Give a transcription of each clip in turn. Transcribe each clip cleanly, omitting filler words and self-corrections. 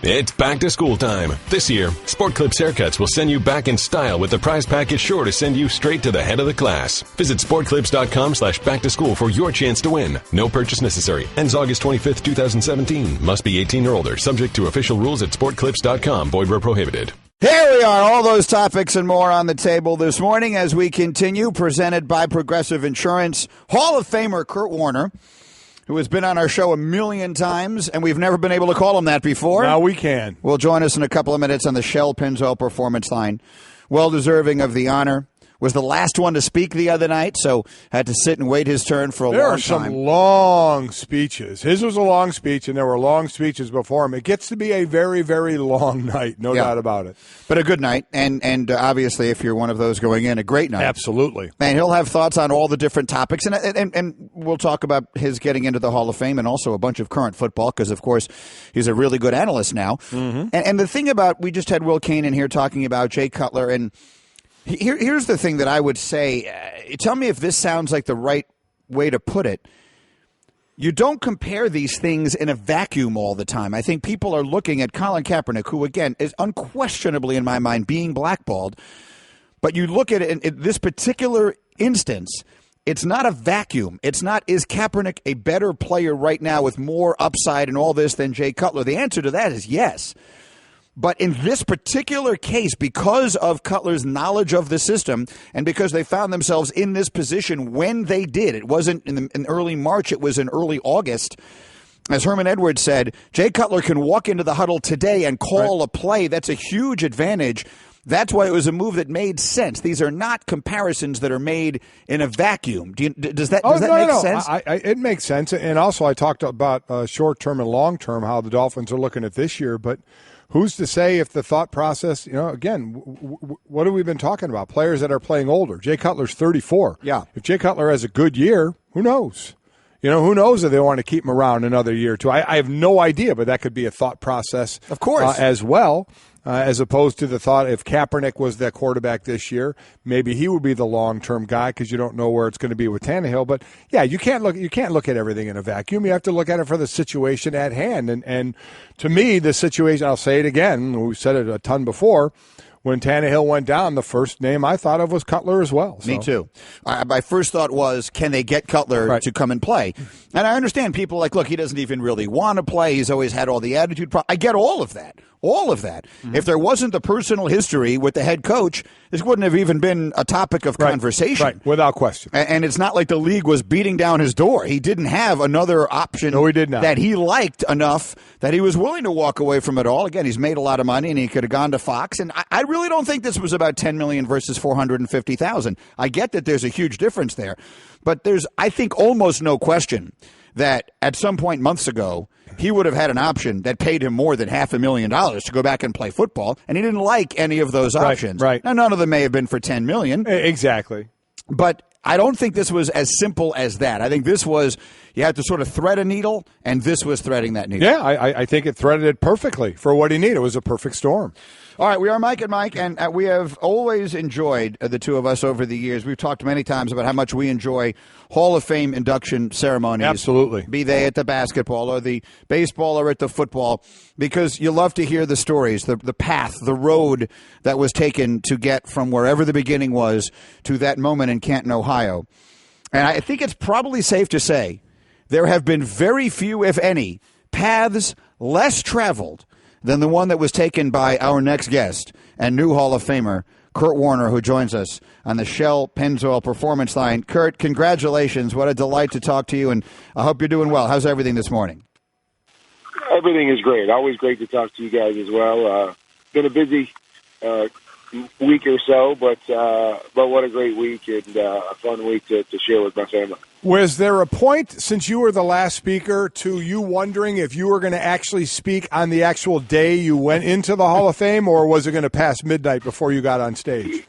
It's back to school time. This year, Sport Clips Haircuts will send you back in style with the prize package sure to send you straight to the head of the class. Visit sportclips.com/back-to-school for your chance to win. No purchase necessary. Ends August 25th, 2017. Must be 18 or older. Subject to official rules at sportclips.com. Void where prohibited. Here we are, all those topics and more on the table this morning as we continue, presented by Progressive Insurance. Hall of Famer Kurt Warner, who has been on our show a million times, and we've never been able to call him that before. Now we can. Will join us in a couple of minutes on the Shell Pennzoil Performance Line. Well deserving of the honor. Was the last one to speak the other night, so had to sit and wait his turn for a long time. There are some long speeches. His was a long speech, and there were long speeches before him. It gets to be a very, very long night, no doubt about it. But a good night, and obviously, if you're one of those going in, a great night. Absolutely. And he'll have thoughts on all the different topics, and we'll talk about his getting into the Hall of Fame and also a bunch of current football, because, of course, he's a really good analyst now. Mm-hmm. And the thing about, we just had Will Kane in here talking about Jay Cutler, and here's the thing that I would say. Tell me if this sounds like the right way to put it. You don't compare these things in a vacuum all the time. I think people are looking at Colin Kaepernick, who, again, is unquestionably, in my mind, being blackballed. But you look at it in this particular instance, it's not a vacuum. It's not, is Kaepernick a better player right now with more upside and all this than Jay Cutler? The answer to that is yes. But in this particular case, because of Cutler's knowledge of the system and because they found themselves in this position when they did, it wasn't in early March, it was in early August. As Herman Edwards said, Jay Cutler can walk into the huddle today and call a play. That's a huge advantage. That's why it was a move that made sense. These are not comparisons that are made in a vacuum. Does that make sense? It makes sense. And also I talked about short-term and long-term, how the Dolphins are looking at this year, but who's to say if the thought process, again, what have we been talking about? Players that are playing older. Jay Cutler's 34. Yeah. If Jay Cutler has a good year, who knows? Who knows if they want to keep him around another year or two. I have no idea, but that could be a thought process, of course, as well. As opposed to the thought if Kaepernick was the quarterback this year, maybe he would be the long-term guy because you don't know where it's going to be with Tannehill. But yeah, you can't look at everything in a vacuum. You have to look at it for the situation at hand. And to me, the situation, I'll say it again, we've said it a ton before. When Tannehill went down, the first name I thought of was Cutler as well. So. Me too. My first thought was, can they get Cutler to come and play? And I understand people are like, look, he doesn't even really want to play. He's always had all the attitude problems. I get all of that. All of that. Mm-hmm. If there wasn't the personal history with the head coach, this wouldn't have even been a topic of conversation. Right, without question. And it's not like the league was beating down his door. He didn't have another option he did not. That he liked enough that he was willing to walk away from it all. Again, he's made a lot of money, and he could have gone to Fox. And I really don't think this was about $10 million versus $450,000. I get that there's a huge difference there. But there's, I think, almost no question that at some point months ago, he would have had an option that paid him more than $500,000 to go back and play football, and he didn't like any of those options. Right. Now, none of them may have been for $10 million. Exactly. But I don't think this was as simple as that. I think this was, you had to sort of thread a needle, and this was threading that needle. Yeah, I think it threaded it perfectly for what he needed. It was a perfect storm. All right, we are Mike and Mike, and we have always enjoyed, the two of us over the years. We've talked many times about how much we enjoy Hall of Fame induction ceremonies. Absolutely. Be they at the basketball or the baseball or at the football, because you love to hear the stories, the path, the road that was taken to get from wherever the beginning was to that moment in Canton, Ohio. And I think it's probably safe to say there have been very few, if any, paths less traveled than the one that was taken by our next guest and new Hall of Famer, Kurt Warner, who joins us on the Shell Pennzoil Performance Line. Kurt, congratulations. What a delight to talk to you, and I hope you're doing well. How's everything this morning? Everything is great. Always great to talk to you guys as well. Been a busy week or so, but what a great week and a fun week to share with my family. Was there a point, since you were the last speaker, to you wondering if you were going to actually speak on the actual day you went into the Hall of Fame, or was it going to pass midnight before you got on stage?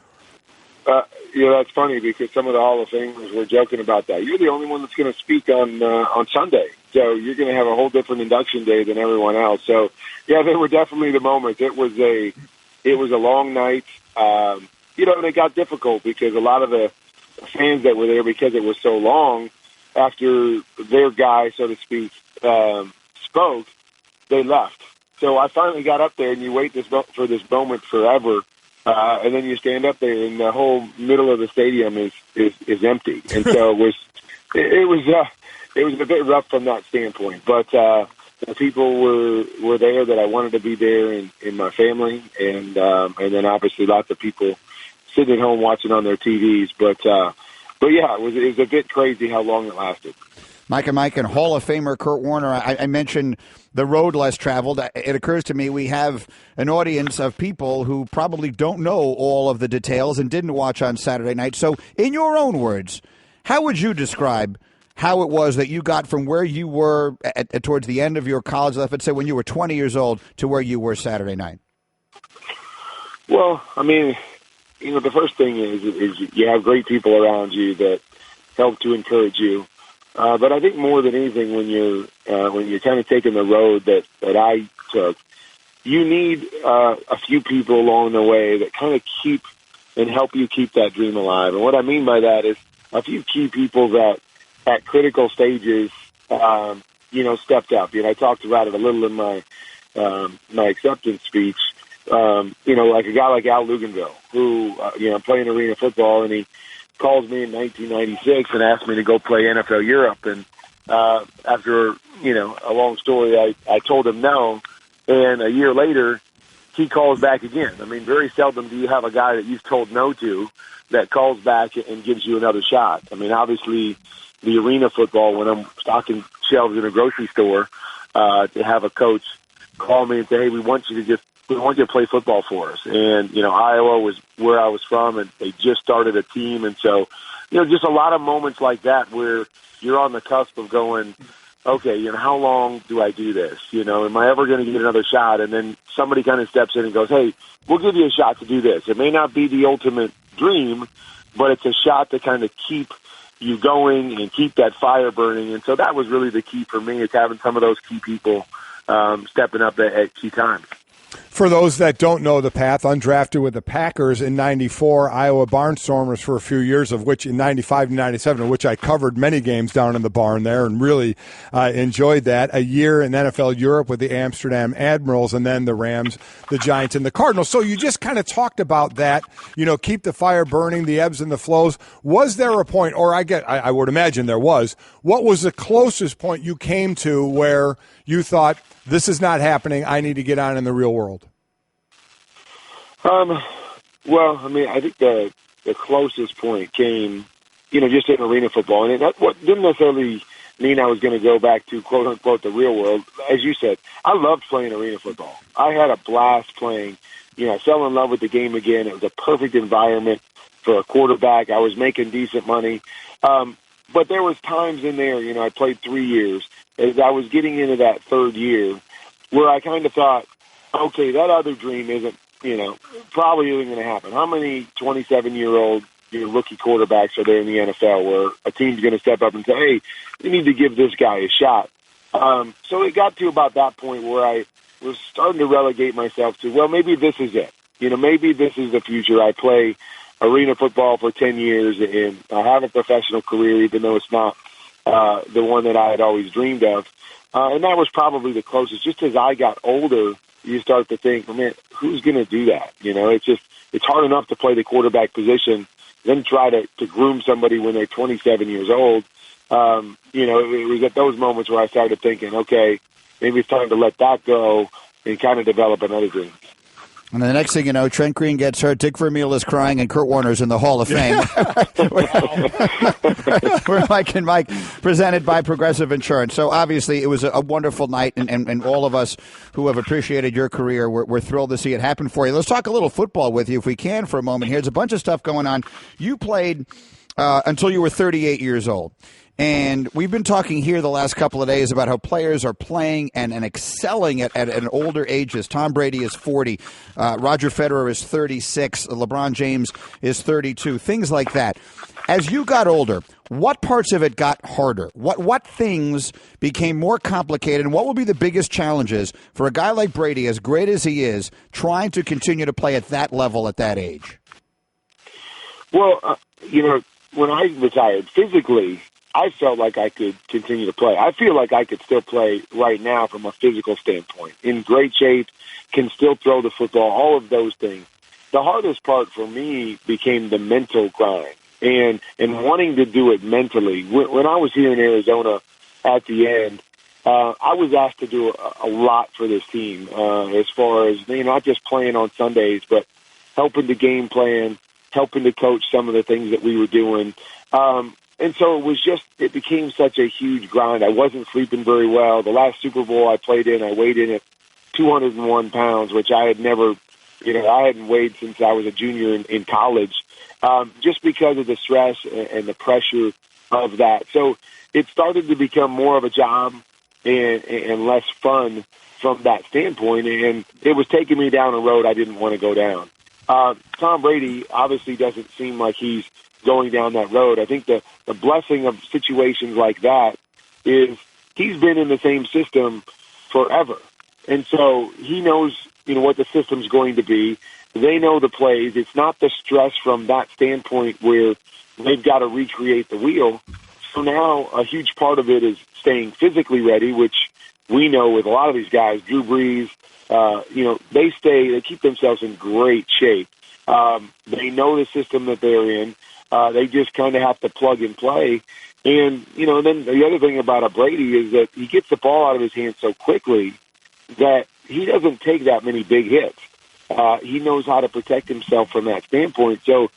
That's funny because some of the Hall of Famers were joking about that. You're the only one that's going to speak on Sunday, so you're going to have a whole different induction day than everyone else. So, yeah, they were definitely the moments. It was a long night, and it got difficult because a lot of the fans that were there, because it was so long after their guy, so to speak, spoke, they left. So I finally got up there, and you wait for this moment forever, and then you stand up there, and the whole middle of the stadium is empty. And so it was a bit rough from that standpoint. But the people were there that I wanted to be there, in my family, and then obviously lots of people sitting at home watching on their TVs. But yeah, it was a bit crazy how long it lasted. Mike and Hall of Famer Kurt Warner, I mentioned the road less traveled. It occurs to me we have an audience of people who probably don't know all of the details and didn't watch on Saturday night. So in your own words, how would you describe how it was that you got from where you were towards the end of your college life, let's say when you were 20 years old, to where you were Saturday night? Well, I mean, the first thing is you have great people around you that help to encourage you. But I think more than anything, when you're kind of taking the road that I took, you need a few people along the way that kind of keep and help you keep that dream alive. And what I mean by that is a few key people that at critical stages, stepped up. I talked about it a little in my acceptance speech. Like a guy like Al Luganville, who playing arena football, and he calls me in 1996 and asked me to go play NFL Europe. And after, a long story, I told him no. And a year later, he calls back again. I mean, very seldom do you have a guy that you've told no to that calls back and gives you another shot. I mean, obviously, the arena football, when I'm stocking shelves in a grocery store, to have a coach call me and say, hey, we want you to play football for us. And, Iowa was where I was from, and they just started a team. And so, just a lot of moments like that where you're on the cusp of going, okay, how long do I do this? Am I ever going to get another shot? And then somebody kind of steps in and goes, hey, we'll give you a shot to do this. It may not be the ultimate dream, but it's a shot to kind of keep you going and keep that fire burning. And so that was really the key for me, is having some of those key people stepping up at key times. For those that don't know the path, undrafted with the Packers in 94, Iowa Barnstormers for a few years, of which in 95 and 97, of which I covered many games down in the barn there and really enjoyed that. A year in NFL Europe with the Amsterdam Admirals, and then the Rams, the Giants, and the Cardinals. So you just kind of talked about that, keep the fire burning, the ebbs and the flows. Was there a point, or I would imagine there was, what was the closest point you came to where you thought, this is not happening, I need to get on in the real world? Well, I mean, I think the closest point came, just in arena football. And that didn't necessarily mean I was going to go back to, quote unquote, the real world. As you said, I loved playing arena football. I had a blast playing. I fell in love with the game again. It was a perfect environment for a quarterback. I was making decent money. But there was times in there, I played 3 years. As I was getting into that third year, where I kind of thought, okay, that other dream isn't, probably isn't going to happen. How many 27-year-old rookie quarterbacks are there in the NFL where a team's going to step up and say, hey, we need to give this guy a shot? So it got to about that point where I was starting to relegate myself to, well, maybe this is it. Maybe this is the future. I play arena football for 10 years, and I have a professional career, even though it's not the one that I had always dreamed of. And that was probably the closest. Just as I got older, you start to think, well, man, who's going to do that? It's hard enough to play the quarterback position, then try to groom somebody when they're 27 years old. It was at those moments where I started thinking, okay, maybe it's time to let that go and kind of develop another dream. And the next thing you know, Trent Green gets hurt, Dick Vermeil is crying, and Kurt Warner's in the Hall of Fame. We're Mike and Mike, presented by Progressive Insurance. So obviously it was a wonderful night, and all of us who have appreciated your career, we're thrilled to see it happen for you. Let's talk a little football with you, if we can, for a moment here. There's a bunch of stuff going on. You played until you were 38 years old. And we've been talking here the last couple of days about how players are playing and excelling at an older ages. Tom Brady is 40. Roger Federer is 36. LeBron James is 32. Things like that. As you got older, what parts of it got harder? What things became more complicated? And what will be the biggest challenges for a guy like Brady, as great as he is, trying to continue to play at that level at that age? Well, when I retired physically, I felt like I could continue to play. I feel like I could still play right now from a physical standpoint. In great shape, can still throw the football, all of those things. The hardest part for me became the mental grind and wanting to do it mentally. When I was here in Arizona at the end, I was asked to do a lot for this team as far as, not just playing on Sundays, but helping to game plan, helping to coach some of the things that we were doing. And so it became such a huge grind. I wasn't sleeping very well. The last Super Bowl I played in, I weighed in at 201 pounds, which I had never, I hadn't weighed since I was a junior in college, just because of the stress and the pressure of that. So it started to become more of a job and less fun from that standpoint, and it was taking me down a road I didn't want to go down. Tom Brady obviously doesn't seem like he's going down that road. I think the blessing of situations like that is he's been in the same system forever. And so he knows, what the system's going to be. They know the plays. It's not the stress from that standpoint where they've got to recreate the wheel. So now a huge part of it is staying physically ready, which we know with a lot of these guys, Drew Brees, they keep themselves in great shape. They know the system that they're in. They just kind of have to plug and play. And, then the other thing about a Brady is that he gets the ball out of his hands so quickly that he doesn't take that many big hits. He knows how to protect himself from that standpoint. So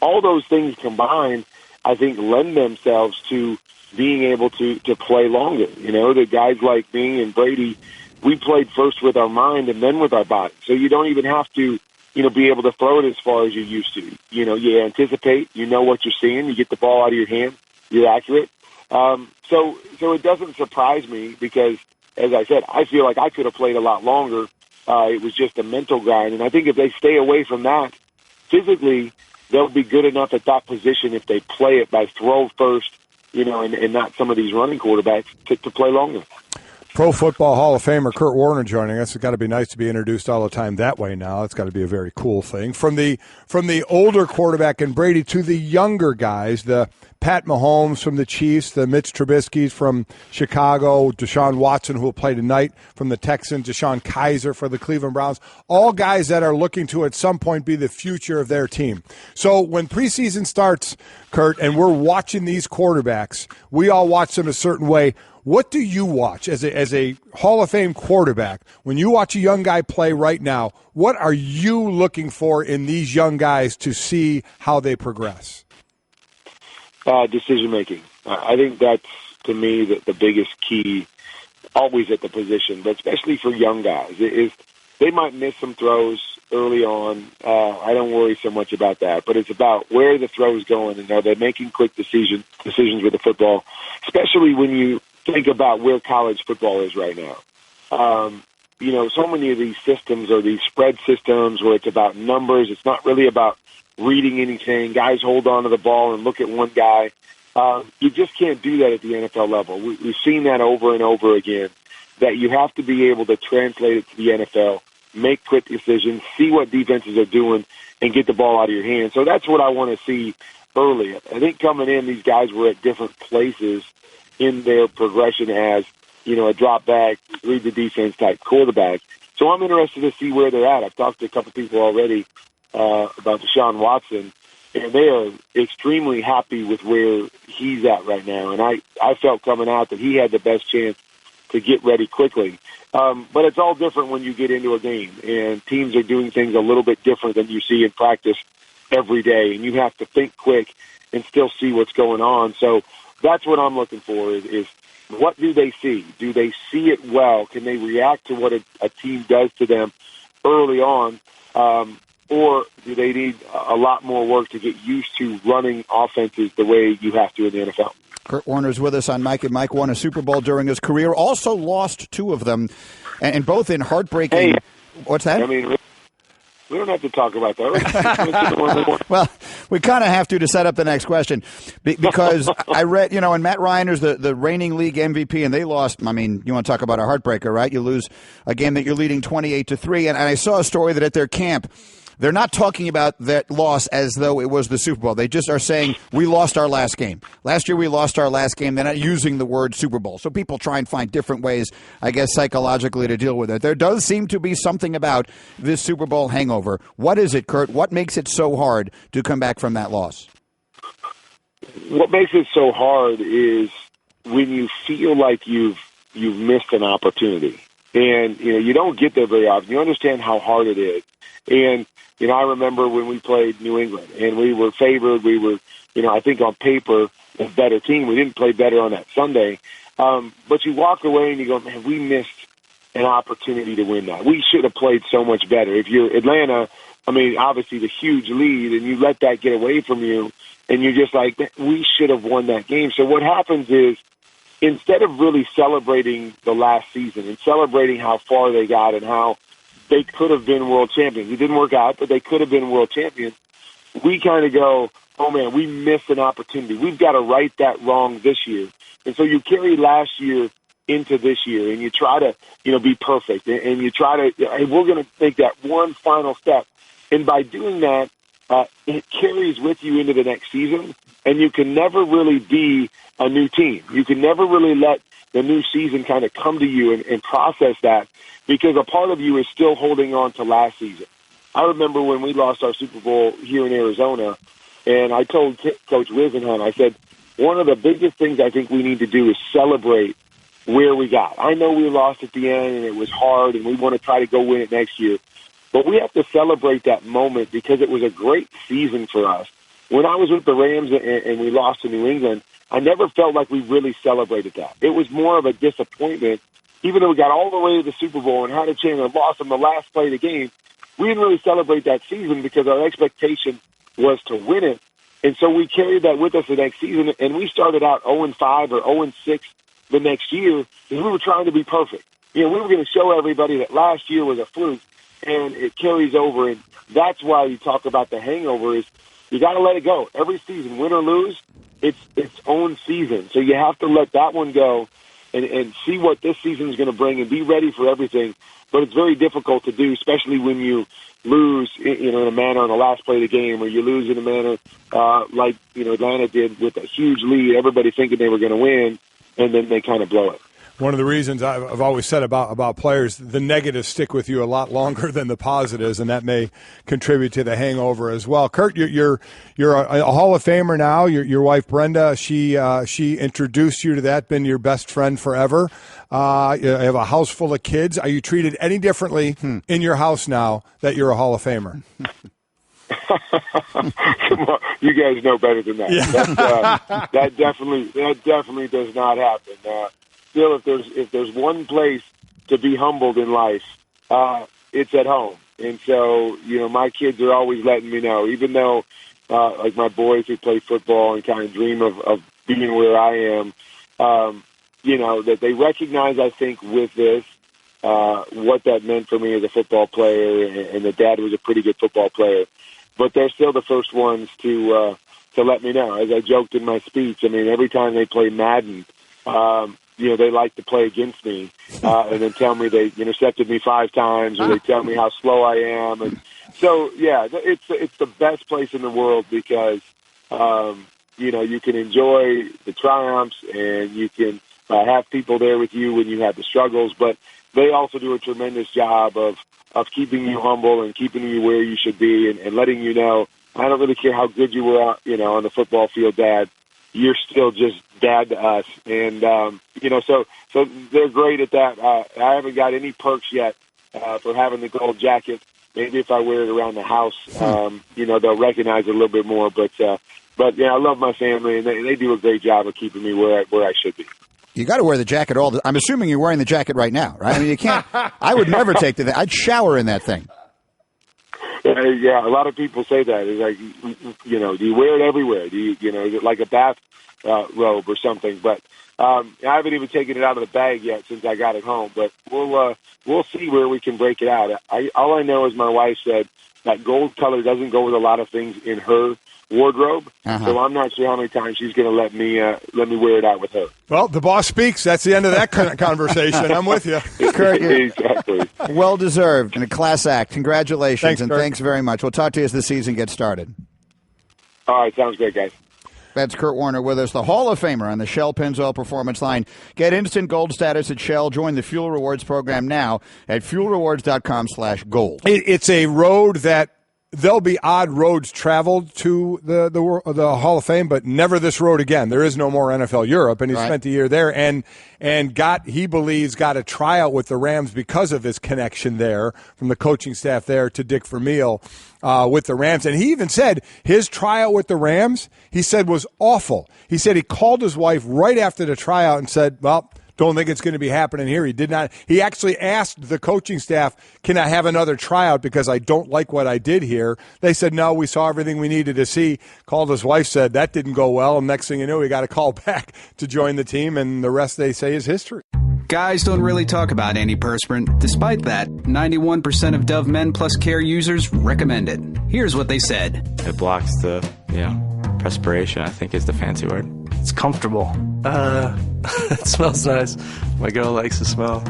all those things combined, I think, lend themselves to being able to play longer. The guys like me and Brady, we played first with our mind and then with our body. So you don't even have to, be able to throw it as far as you used to. You anticipate, what you're seeing, you get the ball out of your hand, you're accurate. So it doesn't surprise me because, as I said, I feel like I could have played a lot longer. It was just a mental grind. And I think if they stay away from that, physically, they'll be good enough at that position if they play it by throw first, and not some of these running quarterbacks to play longer. Pro Football Hall of Famer Kurt Warner joining us. It's got to be nice to be introduced all the time that way now. It's got to be a very cool thing. From the older quarterback and Brady to the younger guys, the Pat Mahomes from the Chiefs, the Mitch Trubisky's from Chicago, Deshaun Watson, who will play tonight from the Texans, Deshaun Kaiser for the Cleveland Browns, all guys that are looking to at some point be the future of their team. So when preseason starts, Kurt, and we're watching these quarterbacks, we all watch them a certain way. What do you watch as a Hall of Fame quarterback? When you watch a young guy play right now, what are you looking for in these young guys to see how they progress? Decision-making. I think that's, to me, the biggest key always at the position, but especially for young guys, is they might miss some throws early on. I don't worry so much about that, but it's about where the throw's going, and are they making quick decisions with the football, especially when you think about where college football is right now. So many of these systems are these spread systems where it's about numbers. It's not really about reading anything. Guys hold on to the ball and look at one guy. You just can't do that at the NFL level. We've seen that over and over again, that you have to be able to translate it to the NFL, make quick decisions, see what defenses are doing, and get the ball out of your hands. So that's what I want to see early. I think coming in, these guys were at different places in their progression as, a drop back, read the defense type quarterback. So I'm interested to see where they're at. I've talked to a couple people already about Deshaun Watson, and they are extremely happy with where he's at right now. And I felt coming out that he had the best chance to get ready quickly. But it's all different when you get into a game, and teams are doing things a little bit different than you see in practice every day, and you have to think quick and still see what's going on. So that's what I'm looking for is what do they see? Do they see it well? Can they react to what a team does to them early on? Or do they need a lot more work to get used to running offenses the way you have to in the NFL? Kurt Warner's with us on Mike and Mike. Won a Super Bowl during his career. Also lost two of them, and both in heartbreaking. Hey, what's that? I mean, we don't have to talk about that. Well, we kind of have to set up the next question because I read, and Matt Ryan is the reigning league MVP, and they lost. I mean, you want to talk about a heartbreaker, right? You lose a game that you're leading 28-3, and I saw a story that at their camp, they're not talking about that loss as though it was the Super Bowl. They just are saying, we lost our last game. Last year we lost our last game. They're not using the word Super Bowl. So people try and find different ways, I guess, psychologically to deal with it. There does seem to be something about this Super Bowl hangover. What is it, Kurt? What makes it so hard to come back from that loss? What makes it so hard is when you feel like you've missed an opportunity. And, you don't get there very often. You understand how hard it is. And, I remember when we played New England and we were favored. We were, I think on paper, a better team. We didn't play better on that Sunday. But you walk away and you go, man, we missed an opportunity to win that. We should have played so much better. If you're Atlanta, obviously the huge lead, and you let that get away from you, and you're just like, we should have won that game. So what happens is, instead of really celebrating the last season and celebrating how far they got and how they could have been world champions, it didn't work out, but they could have been world champions, we kind of go, oh, man, we missed an opportunity. We've got to right that wrong this year. And so you carry last year into this year, and you try to, be perfect, and you try to, hey, we're going to take that one final step. And by doing that, it carries with you into the next season, and you can never really be a new team. You can never really let the new season kind of come to you and process that, because a part of you is still holding on to last season. I remember when we lost our Super Bowl here in Arizona, and I told Coach Wisenhunt, I said, one of the biggest things I think we need to do is celebrate where we got. I know we lost at the end, and it was hard, and we want to try to go win it next year. But we have to celebrate that moment because it was a great season for us. When I was with the Rams and we lost to New England, I never felt like we really celebrated that. It was more of a disappointment. Even though we got all the way to the Super Bowl and had a chance and lost on the last play of the game, we didn't really celebrate that season because our expectation was to win it. And so we carried that with us the next season, and we started out 0-5 or 0-6 the next year because we were trying to be perfect. We were going to show everybody that last year was a fluke, and it carries over. And that's why you talk about the hangover is you got to let it go. Every season, win or lose, it's its own season. So you have to let that one go and see what this season is going to bring and be ready for everything. But it's very difficult to do, especially when you lose, in a manner on the last play of the game, or you lose in a manner like Atlanta did with a huge lead, everybody thinking they were going to win, and then they kind of blow it. One of the reasons I've always said about players, the negatives stick with you a lot longer than the positives, and that may contribute to the hangover as well. Kurt, you're a Hall of Famer now. Your wife Brenda, she introduced you to that, been your best friend forever. You have a house full of kids. Are you treated any differently in your house now that you're a Hall of Famer? Come on, you guys know better than that. Yeah. That definitely does not happen. Still, if there's one place to be humbled in life, it's at home. And so, my kids are always letting me know, even though, like my boys who play football and kind of dream of being where I am, that they recognize, I think, with this, what that meant for me as a football player, and that Dad was a pretty good football player. But they're still the first ones to let me know. As I joked in my speech, every time they play Madden, they like to play against me and then tell me they intercepted me 5 times, or they tell me how slow I am. And so, yeah, it's the best place in the world because, you can enjoy the triumphs and you can have people there with you when you have the struggles. But they also do a tremendous job of keeping you humble and keeping you where you should be and letting you know, I don't really care how good you were, on the football field, Dad. You're still just Dad to us. And, so they're great at that. I haven't got any perks yet for having the gold jacket. Maybe if I wear it around the house, they'll recognize it a little bit more. But I love my family, and they do a great job of keeping me where I should be. You got to wear the jacket I'm assuming you're wearing the jacket right now, right? You can't. I would never take the. I'd shower in that thing. Yeah, a lot of people say that. It's like, do you wear it everywhere? Do you, is it like a bath robe or something? But I haven't even taken it out of the bag yet since I got it home. But we'll see where we can break it out. All I know is my wife said that gold color doesn't go with a lot of things in her wardrobe. So I'm not sure how many times she's going to let me wear it out with her. Well, the boss speaks. That's the end of that conversation. I'm with you. Kurt, Exactly. well deserved and a class act. Congratulations, Thanks, and Kurt. thanks very much. We'll talk to you as the season gets started. All right, sounds great, guys. That's Kurt Warner with us, the Hall of Famer on the Shell Pennzoil Performance Line. Get instant gold status at Shell. Join the Fuel Rewards program now at fuelrewards.com/gold. It's a road that there'll be odd roads traveled to the Hall of Fame, but never this road again. There is no more NFL Europe, and he spent a year there and he believes got a tryout with the Rams because of his connection there from the coaching staff there to Dick Vermeil with the Rams. And he even said his tryout with the Rams, he said, was awful. He said he called his wife right after the tryout and said, well, don't think it's going to be happening here. He did not. He actually asked the coaching staff, can I have another tryout because I don't like what I did here? They said, no, we saw everything we needed to see. Called his wife, said that didn't go well. And next thing you know, he got a call back to join the team. And the rest, they say, is history. Guys don't really talk about antiperspirant. Despite that, 91% of Dove Men Plus Care users recommend it. Here's what they said. It blocks the, perspiration, I think is the fancy word. It's comfortable. It smells nice. My girl likes the smell.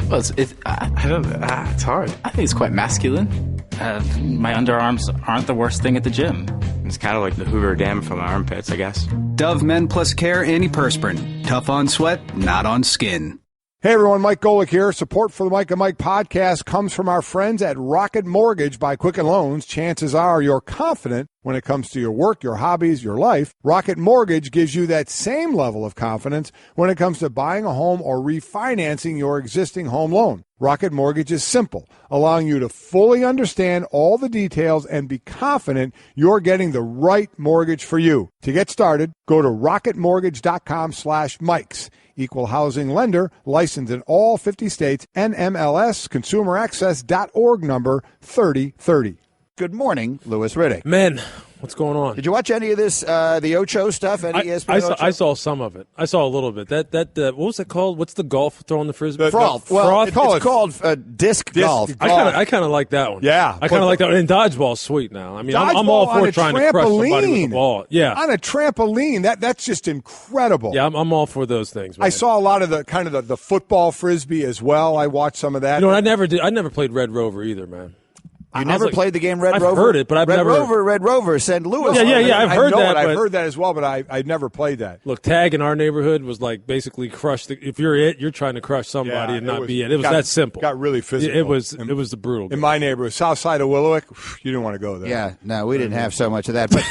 Well, it's hard. I think it's quite masculine. My underarms aren't the worst thing at the gym. It's kind of like the Hoover Dam from my armpits, I guess. Dove Men Plus Care Antiperspirant. Tough on sweat, not on skin. Hey everyone, Mike Golick here. Support for the Mike and Mike podcast comes from our friends at Rocket Mortgage by Quicken Loans. Chances are you're confident when it comes to your work, your hobbies, your life. Rocket Mortgage gives you that same level of confidence when it comes to buying a home or refinancing your existing home loan. Rocket Mortgage is simple, allowing you to fully understand all the details and be confident you're getting the right mortgage for you. To get started, go to rocketmortgage.com/Mikes. Equal housing lender, licensed in all 50 states, NMLS, consumeraccess.org number 3030. Good morning, Louis Riddick. Men, what's going on? Did you watch any of this, the Ocho stuff? Any ESPN Ocho? I saw some of it. I saw a little bit. That what was it called? What's the golf throwing the frisbee? Froth. Well, it's called disc golf. I kind of like that one. Yeah. I kind of like that one. And dodgeball's sweet now. I mean, I'm all Dodgeball for on a trying to crush somebody with the trampoline. ball. Yeah. On a trampoline. That's just incredible. Yeah, I'm all for those things, man. I saw a lot of the football frisbee as well. I watched some of that. You know, I never played Red Rover either, man. You never played the game Red Rover? I've heard it, but I've never. Red Rover, St. Louis. Yeah, I've heard that. I've heard that as well, but I never played that. Look, tag in our neighborhood was like basically crush. If you're trying to crush somebody and not be it. It was that simple. Got really physical. It was the brutal. In my neighborhood, south side of Willowick, you didn't want to go there. Yeah, no, we didn't have so much of that. But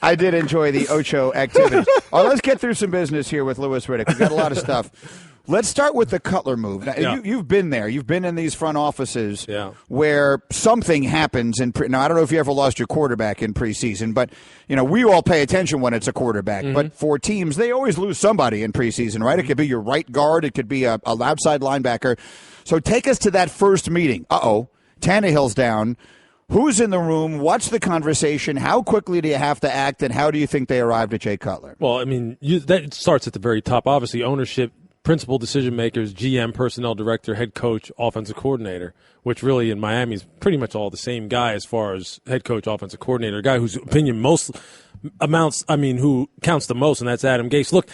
I did enjoy the Ocho activities. All right, let's get through some business here with Louis Riddick. We've got a lot of stuff. Let's start with the Cutler move. Now, you've been there. You've been in these front offices where something happens. Now, I don't know if you ever lost your quarterback in preseason, but we all pay attention when it's a quarterback. Mm-hmm. But for teams, they always lose somebody in preseason, right? It could be your right guard. It could be a outside linebacker. So take us to that first meeting. Tannehill's down. Who's in the room? What's the conversation? How quickly do you have to act? And how do you think they arrived at Jay Cutler? Well, I mean, that starts at the very top. Obviously, ownership, principal decision makers, GM, personnel director, head coach, offensive coordinator, which really in Miami is pretty much all the same guy as far as head coach, offensive coordinator, a guy whose opinion who counts the most, and that's Adam Gase. Look,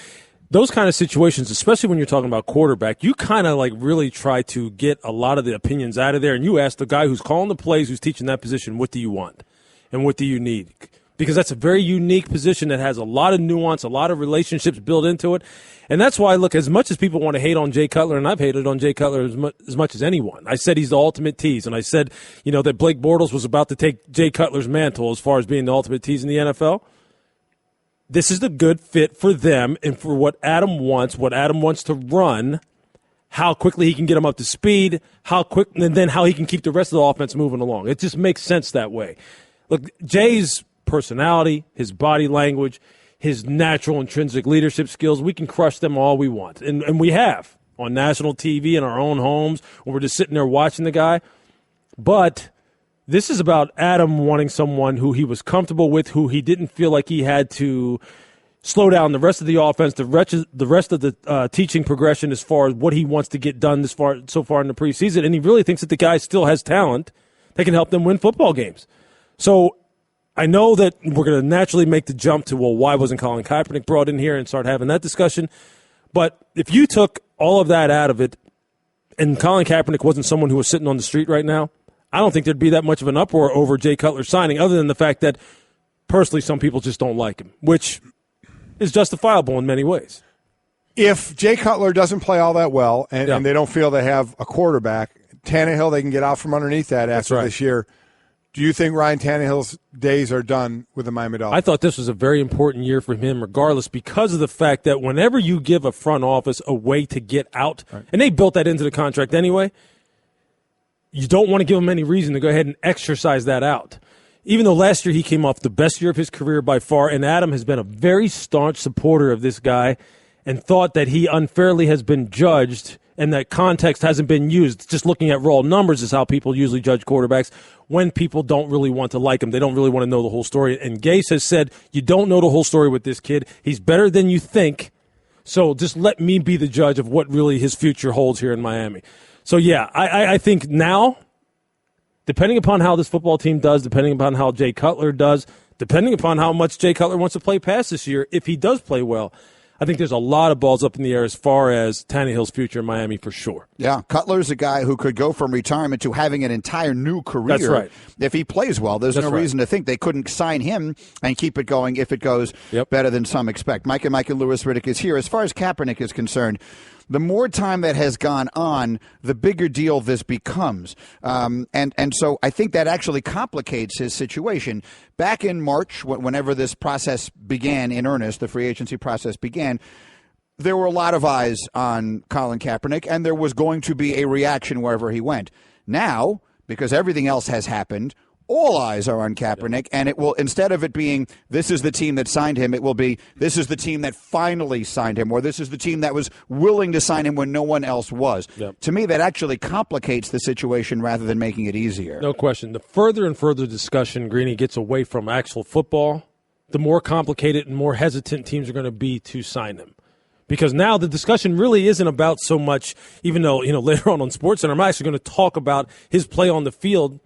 those kind of situations, especially when you're talking about quarterback, you kind of like really try to get a lot of the opinions out of there, and you ask the guy who's calling the plays, who's teaching that position, what do you want and what do you need? Because that's a very unique position that has a lot of nuance, a lot of relationships built into it. And that's why, look, as much as people want to hate on Jay Cutler, and I've hated on Jay Cutler as much as anyone, I said he's the ultimate tease. And I said, that Blake Bortles was about to take Jay Cutler's mantle as far as being the ultimate tease in the NFL. This is the good fit for them and for what Adam wants to run, how quickly he can get him up to speed, and then how he can keep the rest of the offense moving along. It just makes sense that way. Look, Jay's personality, his body language, his natural intrinsic leadership skills, we can crush them all we want. And we have on national TV in our own homes when we're just sitting there watching the guy. But this is about Adam wanting someone who he was comfortable with, who he didn't feel like he had to slow down the rest of the offense, the rest of the teaching progression as far as what he wants to get done so far in the preseason. And he really thinks that the guy still has talent that can help them win football games. So I know that we're going to naturally make the jump to, well, why wasn't Colin Kaepernick brought in here and start having that discussion? But if you took all of that out of it and Colin Kaepernick wasn't someone who was sitting on the street right now, I don't think there'd be that much of an uproar over Jay Cutler signing, other than the fact that personally some people just don't like him, which is justifiable in many ways. If Jay Cutler doesn't play all that well and they don't feel they have a quarterback, Tannehill, they can get out from underneath that after this year. Do you think Ryan Tannehill's days are done with the Miami Dolphins? I thought this was a very important year for him regardless, because of the fact that whenever you give a front office a way to get out, and they built that into the contract anyway, you don't want to give him any reason to go ahead and exercise that out. Even though last year he came off the best year of his career by far, and Adam has been a very staunch supporter of this guy and thought that he unfairly has been judged and that context hasn't been used. Just looking at raw numbers is how people usually judge quarterbacks when people don't really want to like him. They don't really want to know the whole story. And Gase has said, you don't know the whole story with this kid. He's better than you think. So just let me be the judge of what really his future holds here in Miami. So, yeah, I think now, depending upon how this football team does, depending upon how Jay Cutler does, depending upon how much Jay Cutler wants to play past this year, if he does play well, I think there's a lot of balls up in the air as far as Tannehill's future in Miami for sure. Yeah, Cutler's a guy who could go from retirement to having an entire new career. That's right. If he plays well. There's no reason to think they couldn't sign him and keep it going if it goes better than some expect. Mike and Lewis Riddick is here. As far as Kaepernick is concerned, the more time that has gone on, the bigger deal this becomes. And so I think that actually complicates his situation. Back in March, whenever this process began in earnest, the free agency process began, there were a lot of eyes on Colin Kaepernick, and there was going to be a reaction wherever he went. Now, because everything else has happened, all eyes are on Kaepernick, and it will, instead of it being this is the team that signed him, it will be this is the team that finally signed him, or this is the team that was willing to sign him when no one else was. Yep. To me, that actually complicates the situation rather than making it easier. No question. The further and further discussion Greeny gets away from actual football, the more complicated and more hesitant teams are going to be to sign him. Because now the discussion really isn't about so much, even though, later on SportsCenter, I'm actually going to talk about his play on the field.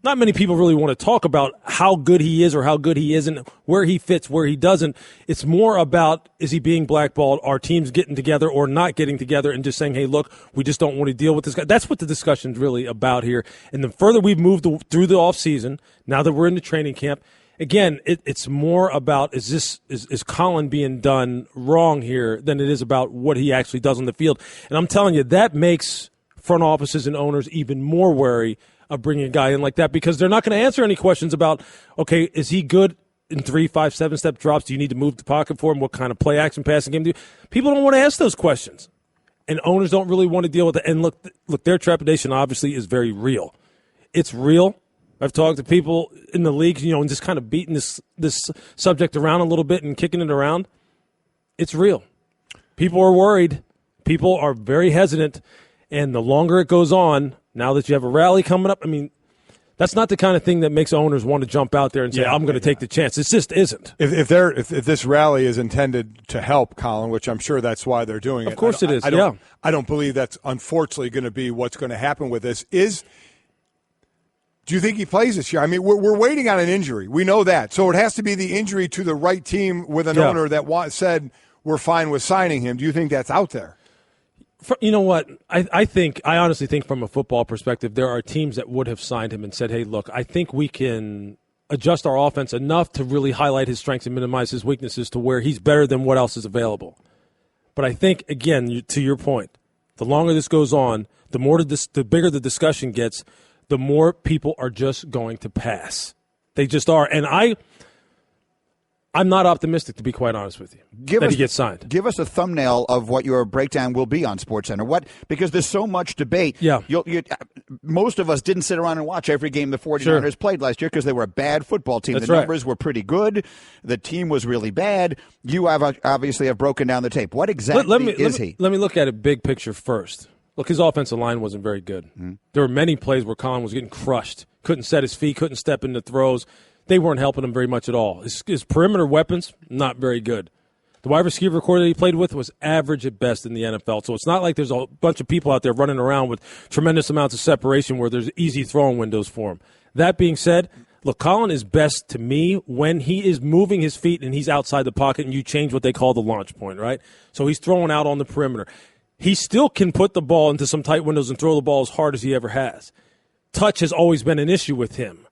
Not many people really want to talk about how good he is or how good he isn't, where he fits, where he doesn't. It's more about, is he being blackballed? Are teams getting together or not getting together and just saying, hey, look, we just don't want to deal with this guy? That's what the discussion's really about here. And the further we've moved through the offseason, now that we're in the training camp, again, it's more about is Colin being done wrong here than it is about what he actually does on the field. And I'm telling you, that makes front offices and owners even more wary of bringing a guy in like that, because they're not going to answer any questions about, okay, is he good in 3, 5, 7-step drops? Do you need to move the pocket for him? What kind of play action passing game do you? People don't want to ask those questions, and owners don't really want to deal with it. And look, their trepidation obviously is very real. It's real. I've talked to people in the league, and just kind of beating this subject around a little bit and kicking it around. It's real. People are worried. People are very hesitant, and the longer it goes on, now that you have a rally coming up, that's not the kind of thing that makes owners want to jump out there and say, I'm going to take the chance. It just isn't. If this rally is intended to help Colin, which I'm sure that's why they're doing it. Of course it is, I don't believe that's unfortunately going to be what's going to happen with this. Do you think he plays this year? We're waiting on an injury. We know that. So it has to be the injury to the right team with an owner that said we're fine with signing him. Do you think that's out there? You know what? I honestly think from a football perspective, there are teams that would have signed him and said, hey, look, I think we can adjust our offense enough to really highlight his strengths and minimize his weaknesses to where he's better than what else is available. But I think, again, to your point, the longer this goes on, the bigger the discussion gets, the more people are just going to pass. They just are. And I'm not optimistic, to be quite honest with you, that he gets signed. Give us a thumbnail of what your breakdown will be on SportsCenter. Because there's so much debate. Yeah. Most of us didn't sit around and watch every game the 49ers played last year because they were a bad football team. That's the numbers were pretty good. The team was really bad. You obviously have broken down the tape. What exactly is he? Let me look at it big picture first. Look, his offensive line wasn't very good. Mm-hmm. There were many plays where Colin was getting crushed. Couldn't set his feet, couldn't step into throws. They weren't helping him very much at all. His perimeter weapons, not very good. The wide receiver core that he played with was average at best in the NFL. So it's not like there's a bunch of people out there running around with tremendous amounts of separation where there's easy throwing windows for him. That being said, Look, Colin is best to me when he is moving his feet and he's outside the pocket and you change what they call the launch point, right? So he's throwing out on the perimeter. He still can put the ball into some tight windows and throw the ball as hard as he ever has. Touch has always been an issue with him.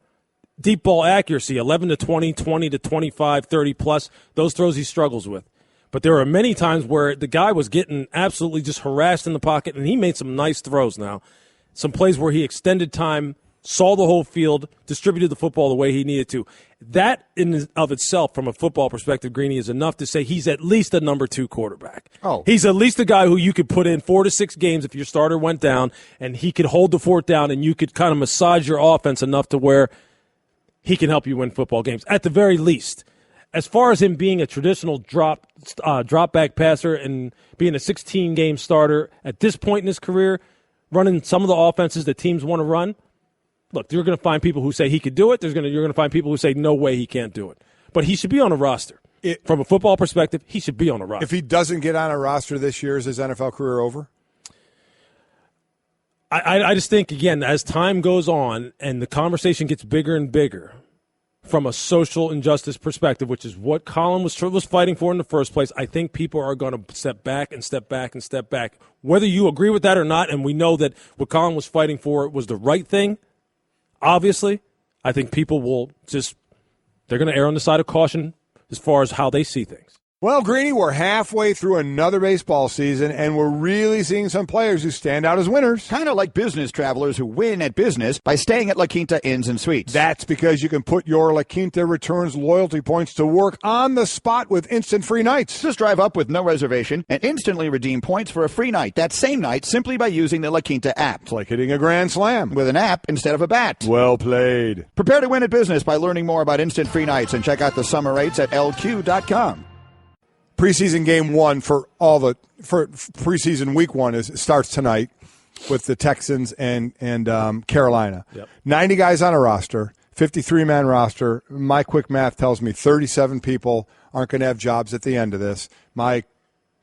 Deep ball accuracy, 11 to 20, 20 to 25, 30 plus, those throws he struggles with. But there are many times where the guy was getting absolutely just harassed in the pocket, and he made some nice throws now. Some plays where he extended time, saw the whole field, distributed the football the way he needed to. That in of itself, from a football perspective, Greeny, is enough to say he's at least a number 2 quarterback. Oh. He's at least a guy who you could put in 4 to 6 games if your starter went down, and he could hold the fort down, and you could kind of massage your offense enough to where he can help you win football games, at the very least. As far as him being a traditional drop back passer and being a 16-game starter at this point in his career, running some of the offenses that teams want to run, look, you're going to find people who say he could do it. You're going to find people who say no way he can't do it. But he should be on a roster. From a football perspective, he should be on a roster. If he doesn't get on a roster this year, is his NFL career over? I just think, again, as time goes on and the conversation gets bigger and bigger from a social injustice perspective, which is what Colin was fighting for in the first place, I think people are going to step back and step back and step back. Whether you agree with that or not, and we know that what Colin was fighting for was the right thing, obviously, I think people will they're going to err on the side of caution as far as how they see things. Well, Greeny, we're halfway through another baseball season, and we're really seeing some players who stand out as winners. Kind of like business travelers who win at business by staying at La Quinta Inns and Suites. That's because you can put your La Quinta Returns loyalty points to work on the spot with instant free nights. Just drive up with no reservation and instantly redeem points for a free night that same night simply by using the La Quinta app. It's like hitting a grand slam. With an app instead of a bat. Well played. Prepare to win at business by learning more about instant free nights and check out the summer rates at lq.com. Preseason game 1 for preseason week 1 starts tonight with the Texans and Carolina. Yep. 90 guys on a roster, 53-man roster. My quick math tells me 37 people aren't going to have jobs at the end of this. My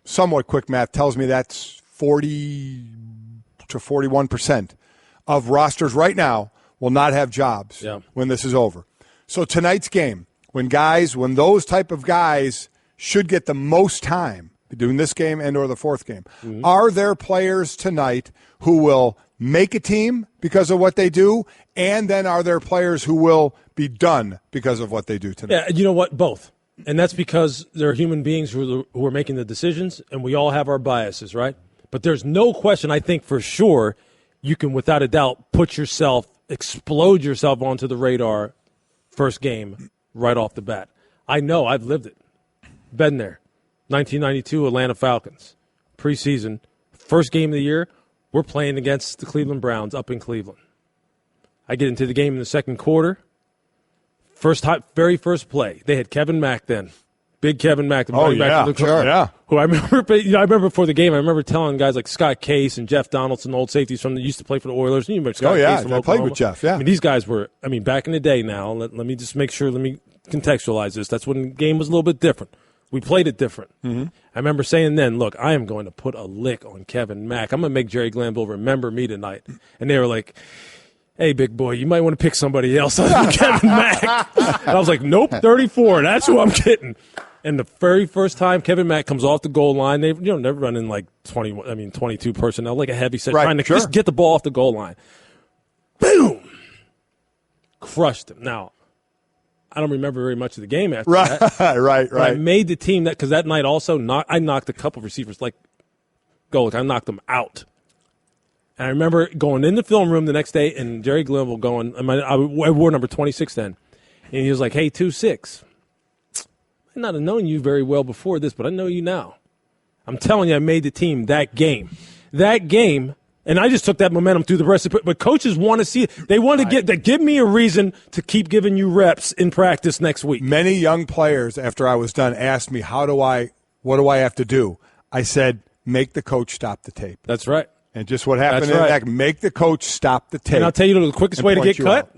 somewhat quick math tells me that's 40 to 41% of rosters right now will not have jobs when this is over. So tonight's game, when those type of guys should get the most time doing this game and or the fourth game. Mm-hmm. Are there players tonight who will make a team because of what they do, and then are there players who will be done because of what they do tonight? Yeah, you know what? Both. And that's because they're human beings who are making the decisions, and we all have our biases, right? But there's no question, I think for sure, you can without a doubt explode yourself onto the radar first game right off the bat. I know, I've lived it. Been there. 1992 Atlanta Falcons. Preseason. First game of the year, we're playing against the Cleveland Browns up in Cleveland. I get into the game in the second quarter. Very first play. They had Kevin Mack then. Big Kevin Mack. The running back for the sure. Yeah. Who I remember before the game, I remember telling guys like Scott Case and Jeff Donaldson, old safeties used to play for the Oilers. You remember Scott Case from I Oklahoma? played with Jeff, yeah. I mean, these guys were, back in the day now, let me just make sure, let me contextualize this. That's when the game was a little bit different. We played it different. Mm-hmm. I remember saying then, look, I am going to put a lick on Kevin Mack. I'm going to make Jerry Glanville remember me tonight. And they were like, hey, big boy, you might want to pick somebody else other than Kevin Mack. And I was like, nope, 34. That's who I'm getting. And the very first time Kevin Mack comes off the goal line, they've never run in like 22 personnel, like a heavy set, trying to just get the ball off the goal line. Boom! Crushed him. Now, I don't remember very much of the game after that. Right. But I made the team because that night also I knocked a couple of receivers I knocked them out. And I remember going in the film room the next day and Jerry Glanville going, I wore number 26 then, and he was like, hey, 2-6. I might not have known you very well before this, but I know you now. I'm telling you, I made the team that game. And I just took that momentum through the rest of it. But coaches want to see it. They want to give me a reason to keep giving you reps in practice next week. Many young players, after I was done, asked me, what do I have to do? I said, make the coach stop the tape. That's right. And just what happened make the coach stop the tape. And I'll tell you the quickest way to get cut.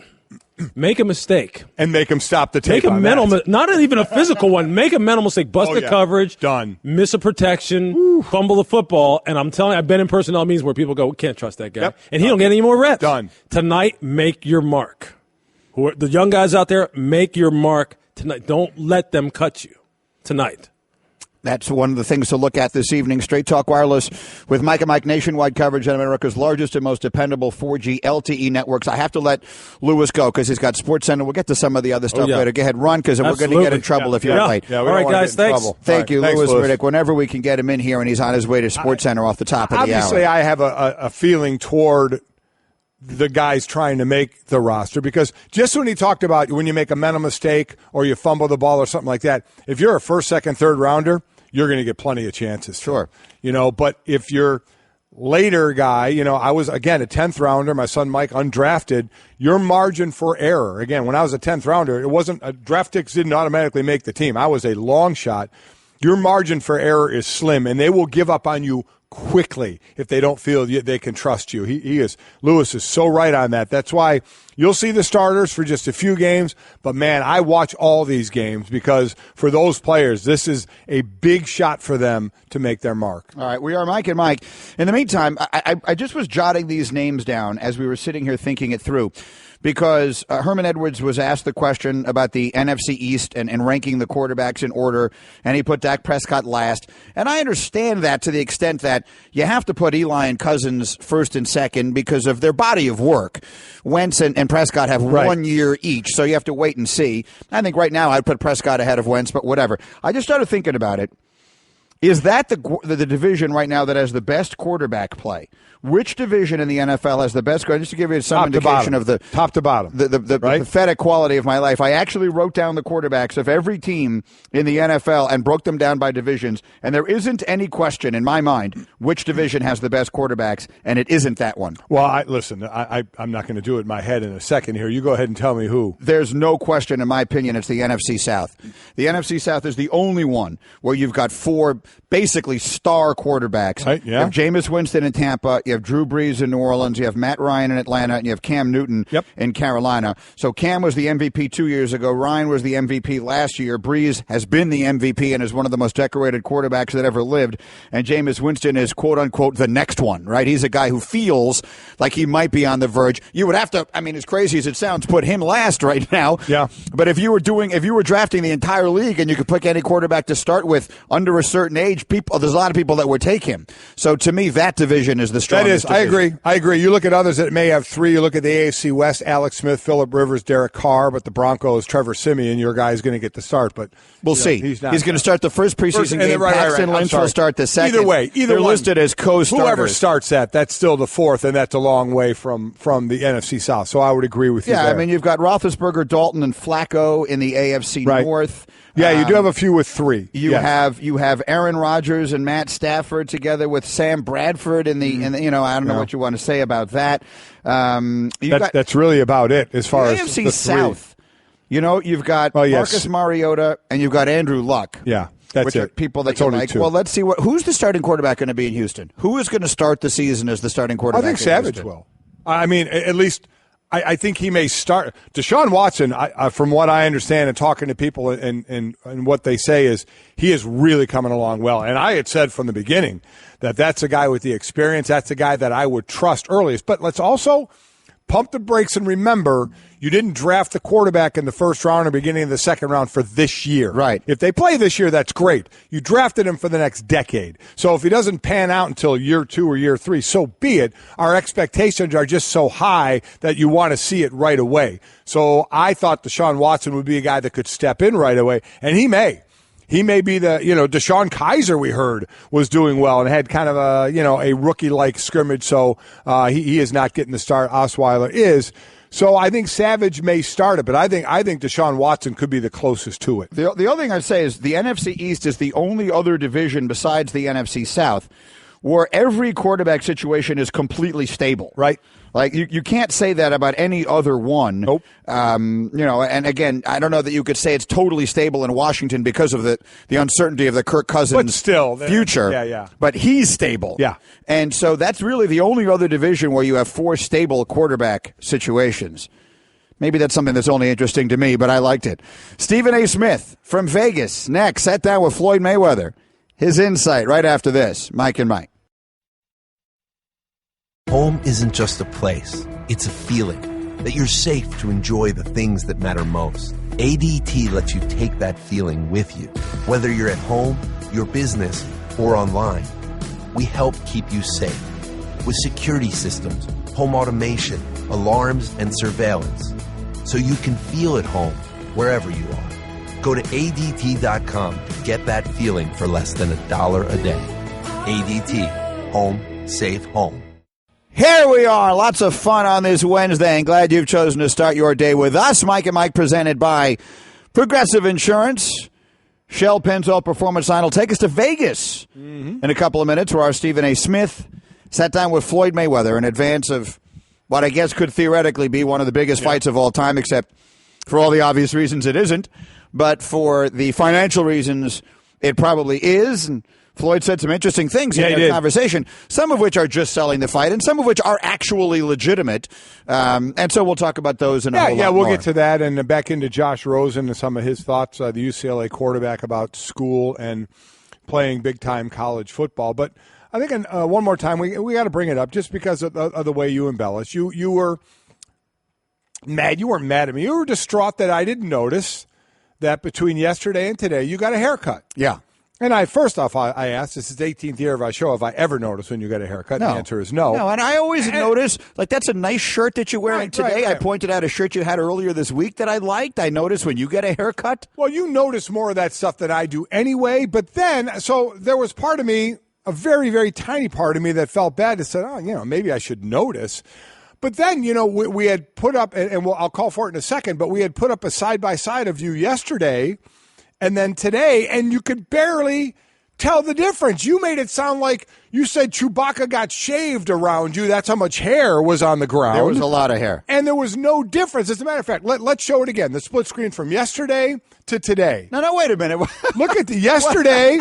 Make a mistake. And make him stop the tape. Make a mental not even a physical one. Make a mental mistake. Bust the coverage. Done. Miss a protection. Fumble the football. And I'm telling you, I've been in personnel meetings where people go, we can't trust that guy. Yep. And he don't get any more reps. Done. Tonight, make your mark. The young guys out there, make your mark tonight. Don't let them cut you tonight. That's one of the things to look at this evening. Straight Talk Wireless with Mike and Mike, nationwide coverage on America's largest and most dependable 4G LTE networks. I have to let Lewis go because he's got SportsCenter. We'll get to some of the other stuff later. Go ahead, run, because we're going to get in trouble if you're late. Yeah, all right, guys, thanks. Thank you, Thanks, Lewis Riddick. Whenever we can get him in here and he's on his way to SportsCenter off the top of the hour. Obviously, I have a feeling toward the guys trying to make the roster, because just when he talked about when you make a mental mistake or you fumble the ball or something like that, if you're a first, second, third rounder, you're going to get plenty of chances. Sure. But if you're later guy, I was, again, a 10th rounder, my son Mike, undrafted, your margin for error, again, when I was a 10th rounder, it wasn't, draft picks didn't automatically make the team. I was a long shot. Your margin for error is slim, and they will give up on you quickly if they don't feel they can trust you. Lewis is so right on that. That's why you'll see the starters for just a few games, but man, I watch all these games because for those players, this is a big shot for them to make their mark. All right, we are Mike and Mike. In the meantime, I just was jotting these names down as we were sitting here thinking it through, because Herman Edwards was asked the question about the NFC East and ranking the quarterbacks in order, and he put Dak Prescott last. And I understand that to the extent that you have to put Eli and Cousins first and second because of their body of work. Wentz and Prescott have 1 year each, so you have to wait and see. I think right now I'd put Prescott ahead of Wentz, but whatever. I just started thinking about it. Is that the division right now that has the best quarterback play? Which division in the NFL has the best? Just to give you some indication of the top to bottom, the pathetic quality of my life, I actually wrote down the quarterbacks of every team in the NFL and broke them down by divisions. And there isn't any question in my mind which division has the best quarterbacks, and it isn't that one. Well, I'm not going to do it in my head in a second here. You go ahead and tell me who. There's no question, in my opinion, it's the NFC South. The NFC South is the only one where you've got four basically star quarterbacks. Right, yeah. You have Jameis Winston in Tampa, you have Drew Brees in New Orleans, you have Matt Ryan in Atlanta, and you have Cam Newton in Carolina. So Cam was the MVP 2 years ago. Ryan was the MVP last year. Brees has been the MVP and is one of the most decorated quarterbacks that ever lived. And Jameis Winston is, quote-unquote, the next one, right? He's a guy who feels like he might be on the verge. You would have to, as crazy as it sounds, put him last right now. Yeah. But if you were drafting the entire league and you could pick any quarterback to start with under a certain age, there's a lot of people that would take him. So to me, that division is the strongest. That is, I agree. You look at others that may have three. You look at the AFC West: Alex Smith, Phillip Rivers, Derek Carr. But the Broncos, Trevor Siemian, your guy is going to get the start. But we'll see. He's going to start the first preseason game. Paxton Lynch will start the second. Either way, they're listed as co-starters. Whoever starts that's still the fourth, and that's a long way from the NFC South. So I would agree with you. Yeah, you've got Roethlisberger, Dalton, and Flacco in the AFC North. Yeah, you do have a few with three. You have Aaron Rodgers and Matt Stafford together with Sam Bradford in the I don't know what you want to say about that. That's really about it as far as AFC the South. You've got Marcus Mariota and you've got Andrew Luck. Yeah, that's Are people that you like. Two. Well, let's see who's the starting quarterback going to be in Houston. Who is going to start the season as the starting quarterback? I think Savage will. At least. I think he may start. Deshaun Watson, from what I understand and talking to people and what they say, is he is really coming along well. And I had said from the beginning that that's a guy with the experience. That's a guy that I would trust earliest. But let's also pump the brakes and remember you didn't draft the quarterback in the first round or beginning of the second round for this year. Right. If they play this year, that's great. You drafted him for the next decade. So if he doesn't pan out until year 2 or year 3, so be it. Our expectations are just so high that you want to see it right away. So I thought Deshaun Watson would be a guy that could step in right away, and he may. He may be Deshaun Kaiser, we heard, was doing well and had kind of a rookie-like scrimmage, so he is not getting the start. Osweiler is. So I think Savage may start it, but I think Deshaun Watson could be the closest to it. The other thing I'd say is the NFC East is the only other division besides the NFC South where every quarterback situation is completely stable. Right. Like, you can't say that about any other one. Nope. And again, I don't know that you could say it's totally stable in Washington because of the uncertainty of the Kirk Cousins future. Yeah. But he's stable. Yeah. And so that's really the only other division where you have four stable quarterback situations. Maybe that's something that's only interesting to me, but I liked it. Stephen A. Smith from Vegas next. Sat down with Floyd Mayweather. His insight right after this. Mike and Mike. Home isn't just a place, it's a feeling. that you're safe to enjoy the things that matter most. ADT lets you take that feeling with you, whether you're at home, your business, or online. We help keep you safe with security systems, home automation, alarms, and surveillance, so you can feel at home wherever you are. Go to ADT.com to get that feeling for less than $1 a day. ADT. Home. Safe home. Here we are. Lots of fun on this Wednesday, and glad you've chosen to start your day with us. Mike and Mike presented by Progressive Insurance. Shell Pennzoil Performance Sign will take us to Vegas in a couple of minutes, where our Stephen A. Smith sat down with Floyd Mayweather in advance of what I guess could theoretically be one of the biggest fights of all time, except for all the obvious reasons it isn't. But for the financial reasons, it probably is. And Floyd said some interesting things in their conversation, some of which are just selling the fight and some of which are actually legitimate. And so we'll talk about those in a whole lot we'll more. get to that and back into Josh Rosen and some of his thoughts, the UCLA quarterback, about school and playing big-time college football. But I think one more time, we got to bring it up just because of the way you embellish. You were mad. You weren't mad at me. You were distraught that I didn't notice that between yesterday and today you got a haircut. Yeah. And I asked, this is the 18th year of our show, have I ever noticed when you get a haircut? No. The answer is no. No, and I always notice, like, that's a nice shirt that you're wearing today. Right. I pointed out a shirt you had earlier this week that I liked. I noticed when you get a haircut. Well, you notice more of that stuff than I do anyway. But then, so there was part of me, a very, very tiny part of me that felt bad and said, maybe I should notice. But then, we had put up, and I'll call for it in a second, but we had put up a side-by-side of you yesterday and then today, and you could barely tell the difference. You made it sound like you said Chewbacca got shaved around you. That's how much hair was on the ground. There was a lot of hair. And there was no difference. As a matter of fact, let's show it again. The split screen from yesterday to today. No, wait a minute. Look at yesterday.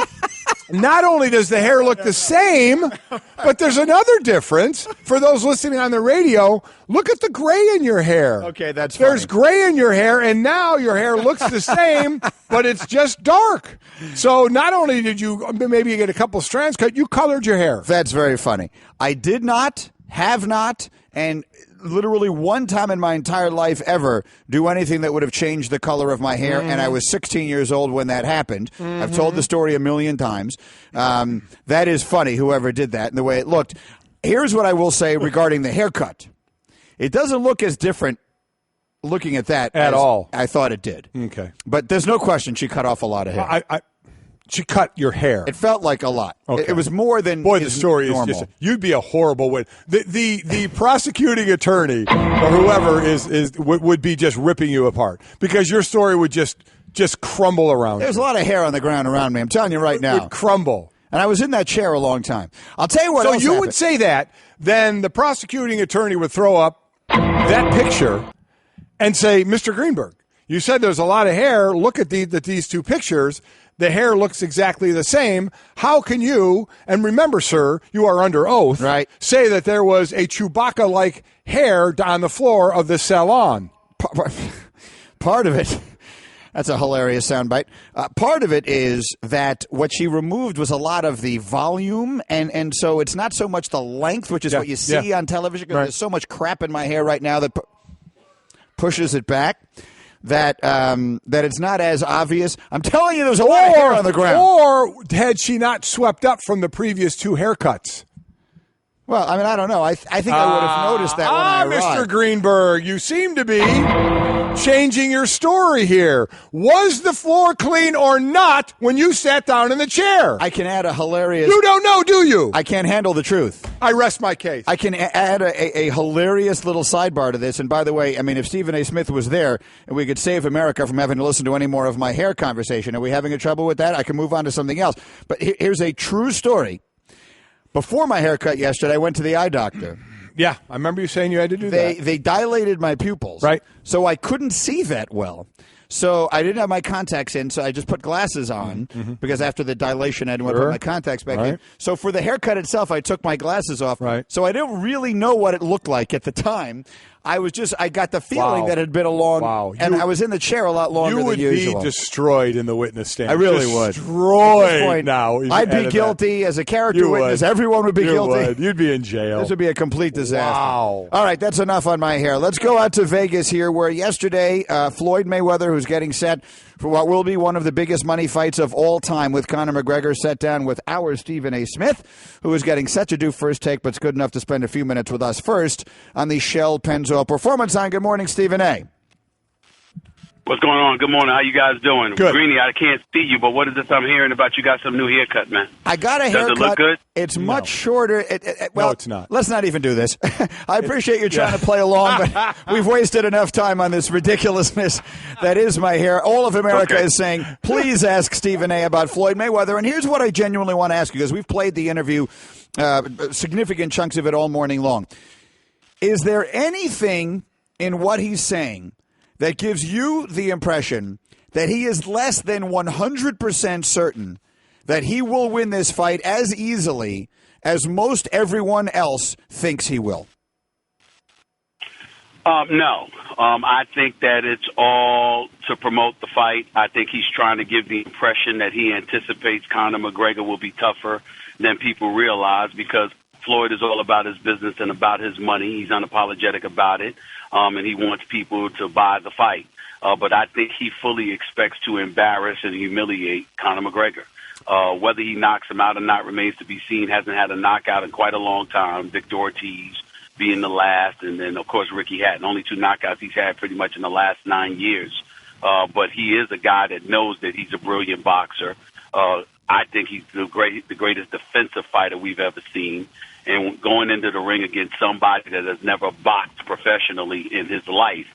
Not only does the hair look the same, but there's another difference. For those listening on the radio, look at the gray in your hair. Okay, that's funny. There's gray in your hair, and now your hair looks the same, but it's just dark. So not only did you maybe get a couple strands cut, you colored your hair. That's very funny. I did not, have not, and literally one time in my entire life ever do anything that would have changed the color of my hair, and I was 16 years old when that happened. I've told the story a million times. That is funny, whoever did that, and the way it looked. Here's what I will say regarding the haircut. It doesn't look as different looking at that at all. I thought it did. Okay. But there's no question she cut off a lot of hair. She cut your hair. It felt like a lot. Okay. It was more than the story normal. is just you'd be a horrible witness. The prosecuting attorney or whoever would be just ripping you apart because your story would just crumble around. There's a lot of hair on the ground around me. I'm telling you right now. It would crumble. And I was in that chair a long time. I'll tell you what else happened. Would say that, then the prosecuting attorney would throw up that picture and say, Mr. Greenberg, you said there's a lot of hair. Look at these two pictures. The hair looks exactly the same. How can you, and remember, sir, you are under oath, right, say that there was a Chewbacca-like hair on the floor of the salon? Part of it, that's a hilarious soundbite. Part of it is that what she removed was a lot of the volume, and so it's not so much the length, which is what you see on television, because there's so much crap in my hair right now that pushes it back. That it's not as obvious. I'm telling you, there's a lot of hair on the ground. Or had she not swept up from the previous two haircuts? Well, I mean, I don't know. I think I would have noticed that when I arrived. Mr. Greenberg, you seem to be changing your story here. Was the floor clean or not when you sat down in the chair? I can add a hilarious... You don't know, do you? I can't handle the truth. I rest my case. I can add a hilarious little sidebar to this. And by the way, I mean, if Stephen A. Smith was there and we could save America from having to listen to any more of my hair conversation, are we having a trouble with that? I can move on to something else. But here's a true story. Before my haircut yesterday, I went to the eye doctor. Yeah, I remember you saying you had to do that. They dilated my pupils. Right. So I couldn't see that well. So I didn't have my contacts in, so I just put glasses on because after the dilation, I didn't want to put my contacts back in. So for the haircut itself, I took my glasses off. Right. So I didn't really know what it looked like at the time. I got the feeling that it had been a long, and I was in the chair a lot longer than usual. You would be destroyed in the witness stand. I really would. Destroyed now. I'd be guilty as a character witness. Everyone would be guilty. Would. You'd be in jail. This would be a complete disaster. Wow. All right, that's enough on my hair. Let's go out to Vegas here, where yesterday Floyd Mayweather, who's getting set for what will be one of the biggest money fights of all time with Conor McGregor, sat down with our Stephen A. Smith, who is getting set to do First Take, but's good enough to spend a few minutes with us first on the Shell Pennzoil Performance Line. Good morning, Stephen A. What's going on? Good morning. How you guys doing? Good. Greeny, I can't see you, but what is this I'm hearing about? You got some new haircut, man. I got a haircut. Does it look good? It's much shorter. Well, no, it's not. Let's not even do this. I appreciate you trying to play along, but we've wasted enough time on this ridiculousness that is my hair. All of America is saying, please ask Stephen A. about Floyd Mayweather. And here's what I genuinely want to ask you, because we've played the interview, significant chunks of it all morning long. Is there anything in what he's saying that gives you the impression that he is less than 100% certain that he will win this fight as easily as most everyone else thinks he will? No. I think that it's all to promote the fight. I think he's trying to give the impression that he anticipates Conor McGregor will be tougher than people realize, because Floyd is all about his business and about his money. He's unapologetic about it, and he wants people to buy the fight. But I think he fully expects to embarrass and humiliate Conor McGregor. Whether he knocks him out or not remains to be seen. Hasn't had a knockout in quite a long time. Victor Ortiz being the last, and then, of course, Ricky Hatton. Only 2 knockouts he's had pretty much in the last 9 years. But he is a guy that knows that he's a brilliant boxer. I think he's the greatest defensive fighter we've ever seen. And going into the ring against somebody that has never boxed professionally in his life,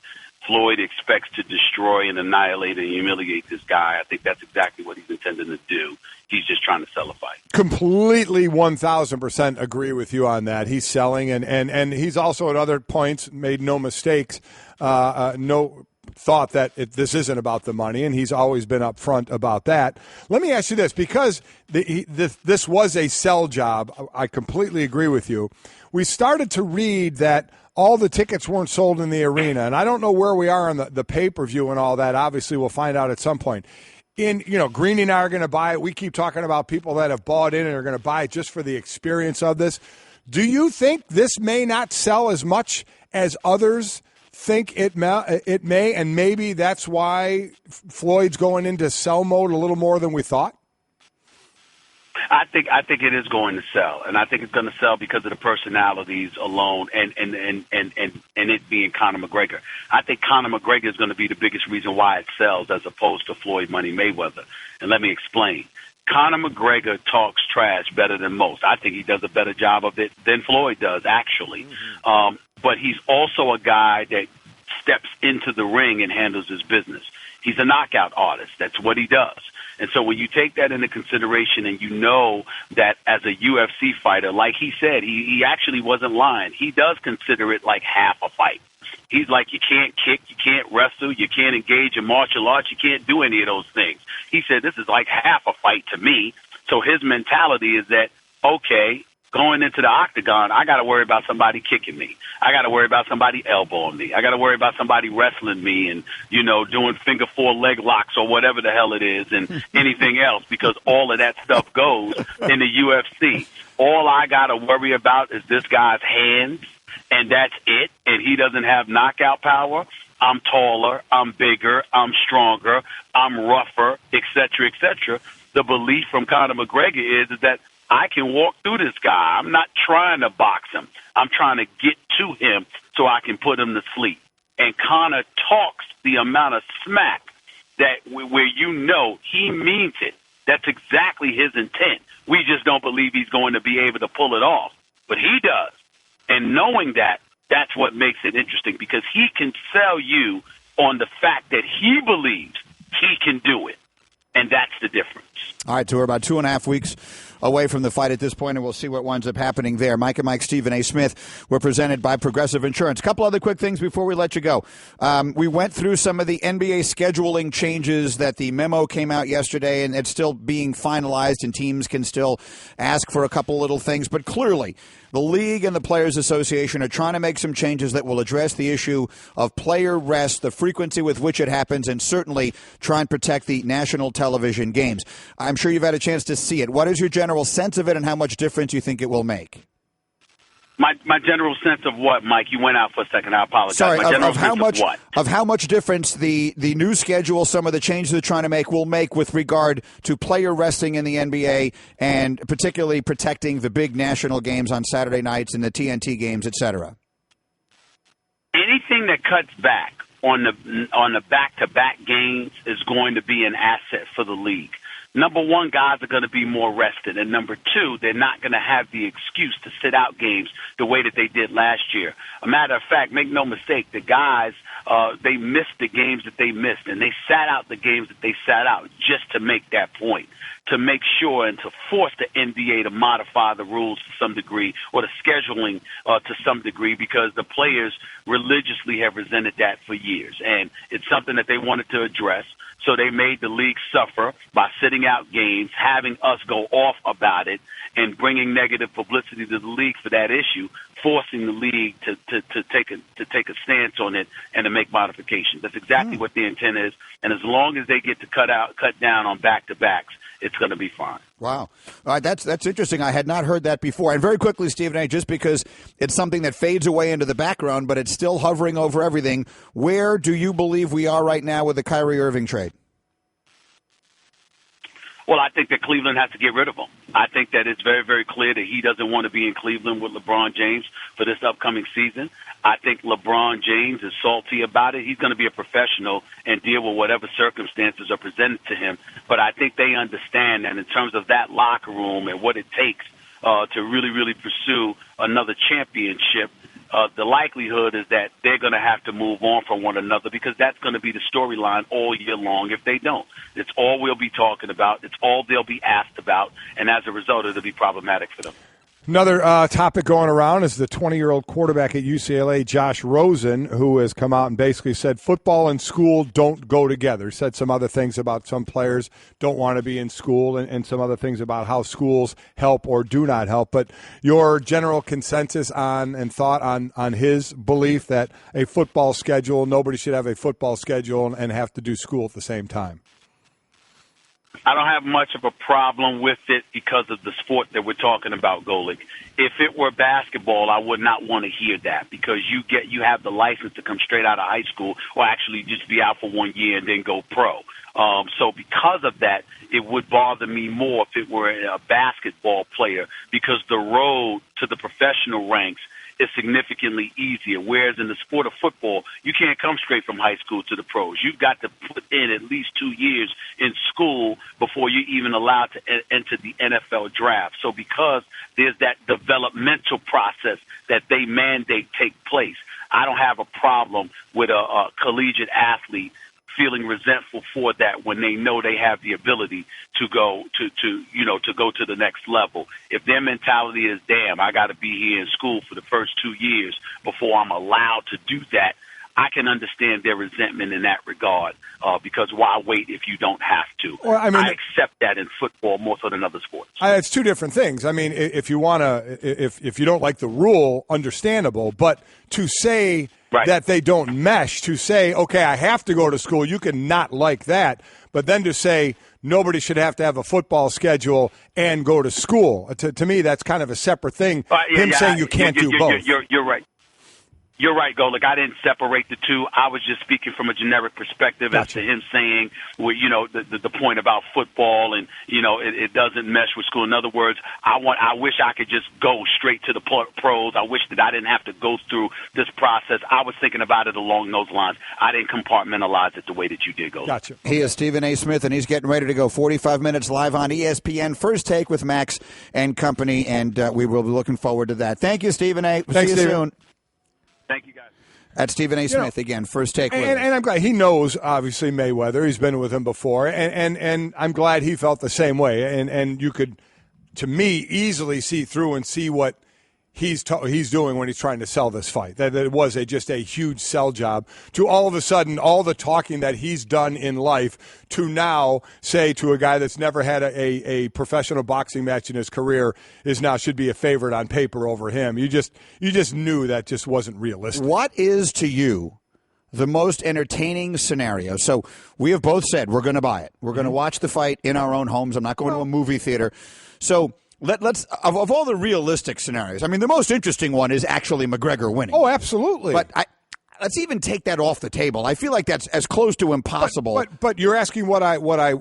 Floyd expects to destroy and annihilate and humiliate this guy. I think that's exactly what he's intending to do. He's just trying to sell a fight. Completely 1,000% agree with you on that. He's selling, and he's also at other points made no mistakes, no thought that this isn't about the money, and he's always been upfront about that. Let me ask you this, because this was a sell job. I completely agree with you. We started to read that all the tickets weren't sold in the arena, and I don't know where we are on the pay-per-view and all that. Obviously, we'll find out at some point. Greeny and I are going to buy it. We keep talking about people that have bought in and are going to buy it just for the experience of this. Do you think this may not sell as much as others think it may, and maybe that's why Floyd's going into sell mode a little more than we thought? I think it is going to sell, and I think it's going to sell because of the personalities alone, and it being Conor McGregor. I think Conor McGregor is going to be the biggest reason why it sells, as opposed to Floyd Money Mayweather. And let me explain. Conor McGregor talks trash better than most. I think he does a better job of it than Floyd does, actually. Mm-hmm. But he's also a guy that steps into the ring and handles his business. He's a knockout artist. That's what he does. And so when you take that into consideration, and you know that as a UFC fighter, like he said, he actually wasn't lying. He does consider it like half a fight. He's like, you can't kick, you can't wrestle, you can't engage in martial arts, you can't do any of those things. He said, this is like half a fight to me. So his mentality is that, okay, going into the octagon, I got to worry about somebody kicking me. I got to worry about somebody elbowing me. I got to worry about somebody wrestling me and, doing finger 4 leg locks or whatever the hell it is, and anything else, because all of that stuff goes in the UFC. All I got to worry about is this guy's hands, and that's it, and he doesn't have knockout power. I'm taller, I'm bigger, I'm stronger, I'm rougher, et cetera, et cetera. The belief from Conor McGregor is that I can walk through this guy. I'm not trying to box him. I'm trying to get to him so I can put him to sleep. And Conor talks the amount of smack that where he means it. That's exactly his intent. We just don't believe he's going to be able to pull it off. But he does. And knowing that, that's what makes it interesting, because he can sell you on the fact that he believes he can do it. And that's the difference. All right, so we're about 2.5 weeks away from the fight at this point, and we'll see what winds up happening there. Mike and Mike, Stephen A. Smith, were presented by Progressive Insurance. A couple other quick things before we let you go. We went through some of the NBA scheduling changes that the memo came out yesterday, and it's still being finalized, and teams can still ask for a couple little things. But clearly, the league and the Players Association are trying to make some changes that will address the issue of player rest, the frequency with which it happens, and certainly try and protect the national television games. I'm sure you've had a chance to see it. What is your general sense of it, and how much difference you think it will make? My general sense of what, Mike? You went out for a second. I apologize. Sorry, of how much difference the new schedule, some of the changes they're trying to make, will make with regard to player resting in the NBA, and particularly protecting the big national games on Saturday nights and the TNT games, et cetera. Anything that cuts back on the back-to-back games is going to be an asset for the league. Number one, guys are going to be more rested. And number two, they're not going to have the excuse to sit out games the way that they did last year. A matter of fact, make no mistake, the guys, they missed the games that they missed, and they sat out the games that they sat out just to make that point, to make sure and to force the NBA to modify the rules to some degree, or the scheduling to some degree, because the players religiously have resented that for years. And it's something that they wanted to address. So they made the league suffer by sitting out games, having us go off about it, and bringing negative publicity to the league for that issue, forcing the league to take a stance on it and to make modifications. That's exactly what the intent is. And as long as they get to cut down on back-to-backs, it's going to be fine. Wow. All right, that's interesting. I had not heard that before. And very quickly, Stephen A., just because it's something that fades away into the background, but it's still hovering over everything, where do you believe we are right now with the Kyrie Irving trade? Well, I think that Cleveland has to get rid of him. I think that it's very, very clear that he doesn't want to be in Cleveland with LeBron James for this upcoming season. I think LeBron James is salty about it. He's going to be a professional and deal with whatever circumstances are presented to him. But I think they understand that in terms of that locker room and what it takes to really, really pursue another championship, the likelihood is that they're going to have to move on from one another, because that's going to be the storyline all year long if they don't. It's all we'll be talking about. It's all they'll be asked about. And as a result, it'll be problematic for them. Another topic going around is the 20-year-old quarterback at UCLA, Josh Rosen, who has come out and basically said football and school don't go together. Said some other things about some players don't want to be in school, and some other things about how schools help or do not help. But your general consensus on and thought on his belief that a football schedule, nobody should have a football schedule and have to do school at the same time. I don't have much of a problem with it because of the sport that we're talking about, Golick. If it were basketball, I would not want to hear that, because you have the license to come straight out of high school, or actually just be out for 1 year and then go pro. So because of that, it would bother me more if it were a basketball player, because the road to the professional ranks is significantly easier. Whereas in the sport of football, you can't come straight from high school to the pros. You've got to put in at least 2 years in school before you're even allowed to enter the NFL draft. So because there's that developmental process that they mandate take place, I don't have a problem with a collegiate athlete feeling resentful for that when they know they have the ability to go to go to the next level. If their mentality is, damn, I got to be here in school for the first 2 years before I'm allowed to do that, I can understand their resentment in that regard, because why wait if you don't have to? Well, I accept that in football more so than other sports. It's two different things. I mean, if you want to, if you don't like the rule, understandable, but to say that they don't mesh, to say, okay, I have to go to school, you can not like that, but then to say nobody should have to have a football schedule and go to school, to me, that's kind of a separate thing. Saying you can't do both. You're right. You're right, Golick. I didn't separate the two. I was just speaking from a generic perspective as to him saying, well, the point about football and, it doesn't mesh with school. In other words, I wish I could just go straight to the pros. I wish that I didn't have to go through this process. I was thinking about it along those lines. I didn't compartmentalize it the way that you did, Golick. Gotcha. He is Stephen A. Smith, and he's getting ready to go 45 minutes live on ESPN. First Take with Max and company, and we will be looking forward to that. Thank you, Stephen A. Thanks, See you soon. Thank you, guys. At Stephen A. Smith, again, first take. And I'm glad he knows, obviously, Mayweather. He's been with him before. And I'm glad he felt the same way. And you could, to me, easily see through and see what he's doing when he's trying to sell this fight. That it was just a huge sell job to all of a sudden all the talking that he's done in life to now say to a guy that's never had a professional boxing match in his career should be a favorite on paper over him. You just knew that just wasn't realistic. What is to you the most entertaining scenario? So we have both said we're going to buy it. We're going to watch the fight in our own homes. I'm not going to a movie theater. So let's of all the realistic scenarios, I mean, the most interesting one is actually McGregor winning. Oh, absolutely. But let's even take that off the table. I feel like that's as close to impossible. But you're asking what I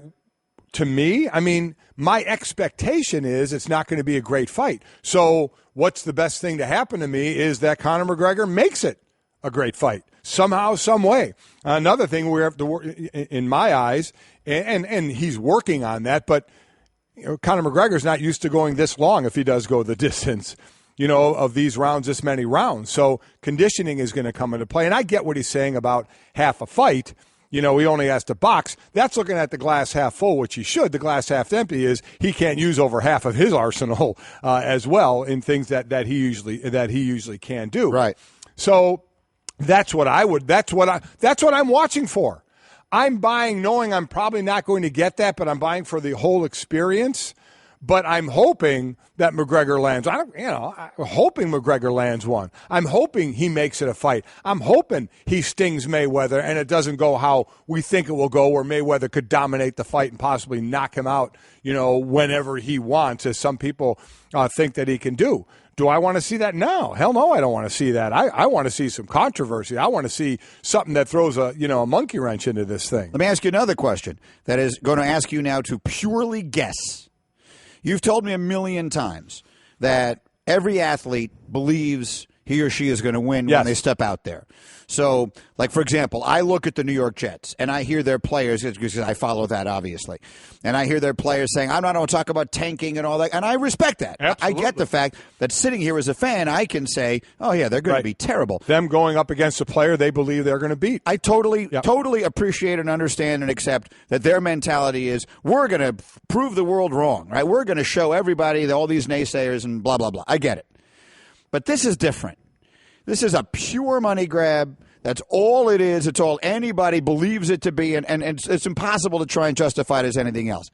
to me, I mean, my expectation is it's not going to be a great fight. So what's the best thing to happen to me is that Conor McGregor makes it a great fight somehow, some way. Another thing we have to work, in my eyes, and he's working on that, but Conor McGregor's not used to going this long if he does go the distance, of these rounds, this many rounds. So conditioning is going to come into play. And I get what he's saying about half a fight. He only has to box. That's looking at the glass half full, which he should. The glass half empty is he can't use over half of his arsenal as well in things that he usually can do. Right. So that's what I'm watching for. I'm buying knowing I'm probably not going to get that, but I'm buying for the whole experience. But I'm hoping that McGregor lands. I'm hoping McGregor lands one. I'm hoping he makes it a fight. I'm hoping he stings Mayweather and it doesn't go how we think it will go, where Mayweather could dominate the fight and possibly knock him out, whenever he wants, as some people think that he can do. Do I want to see that? No. Hell no, I don't want to see that. I want to see some controversy. I want to see something that throws a monkey wrench into this thing. Let me ask you another question that is going to ask you now to purely guess. You've told me a million times that every athlete believes he or she is going to win when they step out there. So, like, for example, I look at the New York Jets, and I hear their players, because I follow that, obviously, and I hear their players saying, I'm not going to talk about tanking and all that, and I respect that. Absolutely. I get the fact that sitting here as a fan, I can say, oh, yeah, they're going to be terrible. Them going up against a player they believe they're going to beat. I totally appreciate and understand and accept that their mentality is, we're going to prove the world wrong, right? We're going to show everybody, all these naysayers and blah, blah, blah. I get it. But this is different. This is a pure money grab. That's all it is. It's all anybody believes it to be, and it's impossible to try and justify it as anything else.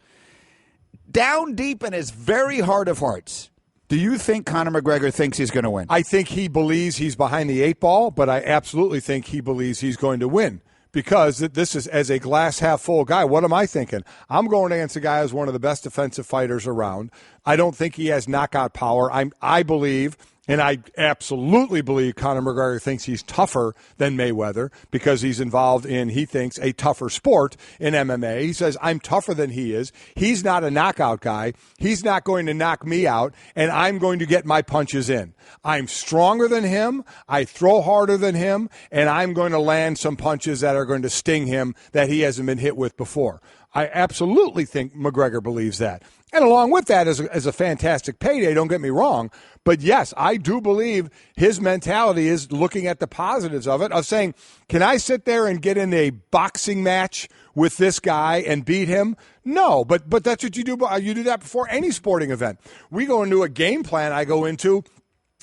Down deep in his very heart of hearts, do you think Conor McGregor thinks he's going to win? I think he believes he's behind the eight ball, but I absolutely think he believes he's going to win. Because this is, as a glass half full guy, what am I thinking? I'm going against a guy who's one of the best defensive fighters around. I don't think he has knockout power. I believe, and I absolutely believe, Conor McGregor thinks he's tougher than Mayweather because he's involved in, he thinks, a tougher sport in MMA. He says, I'm tougher than he is. He's not a knockout guy. He's not going to knock me out, and I'm going to get my punches in. I'm stronger than him. I throw harder than him, and I'm going to land some punches that are going to sting him that he hasn't been hit with before. I absolutely think McGregor believes that. And along with that is a fantastic payday, don't get me wrong. But yes, I do believe his mentality is looking at the positives of it, of saying, can I sit there and get in a boxing match with this guy and beat him? No, but that's what you do. You do that before any sporting event. We go into a game plan I go into,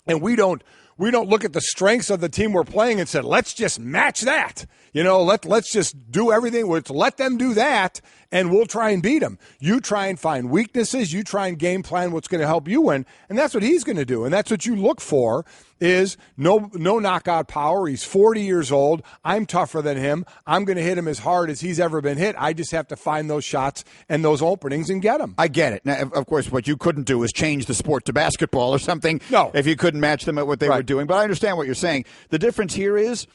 and we don't look at the strengths of the team we're playing and say, let's just match that. Let's just do everything. Let's let them do that, and we'll try and beat them. You try and find weaknesses. You try and game plan what's going to help you win, and that's what he's going to do. And that's what you look for is no knockout power. He's 40 years old. I'm tougher than him. I'm going to hit him as hard as he's ever been hit. I just have to find those shots and those openings and get them. I get it. Now, of course, what you couldn't do is change the sport to basketball or something. No. If you couldn't match them at what they were doing. But I understand what you're saying. The difference here is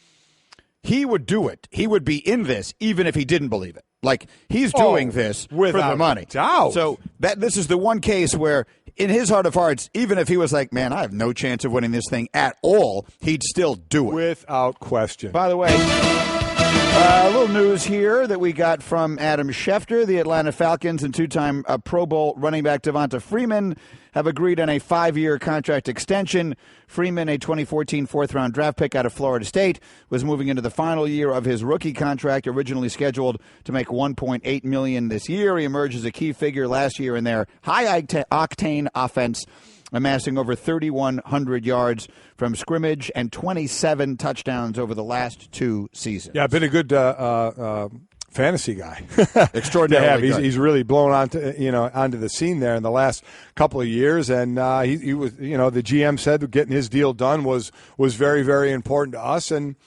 he would do it. He would be in this even if he didn't believe it. Like, he's doing this for the money. Doubt. So this is the one case where, in his heart of hearts, even if he was like, man, I have no chance of winning this thing at all, he'd still do it. Without question. By the way, a little little news here that we got from Adam Schefter. The Atlanta Falcons and two-time Pro Bowl running back Devonta Freeman have agreed on a 5-year contract extension. Freeman, a 2014 fourth-round draft pick out of Florida State, was moving into the final year of his rookie contract, originally scheduled to make $1.8 million this year. He emerged as a key figure last year in their high-octane offense, amassing over 3,100 yards from scrimmage and 27 touchdowns over the last 2 seasons. Yeah, been a good fantasy guy. Extraordinarily good. He's really blown onto the scene there in the last couple of years, and he was, the GM said getting his deal done was very, very important to us, and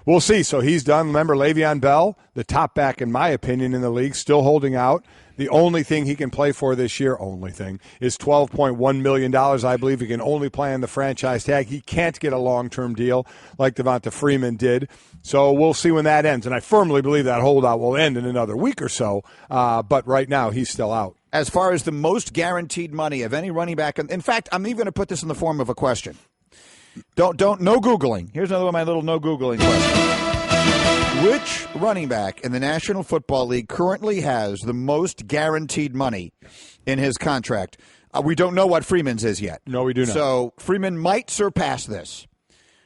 we'll see. So he's done. Remember, Le'Veon Bell, the top back in my opinion in the league, still holding out. The only thing he can play for this year, is $12.1 million. I believe he can only play on the franchise tag. He can't get a long-term deal like Devonta Freeman did. So we'll see when that ends. And I firmly believe that holdout will end in another week or so. But right now, he's still out. As far as the most guaranteed money of any running back, in fact, I'm even going to put this in the form of a question. No Googling. Here's another one of my little no Googling questions. Which running back in the National Football League currently has the most guaranteed money in his contract? We don't know what Freeman's is yet. No, we do not. So Freeman might surpass this.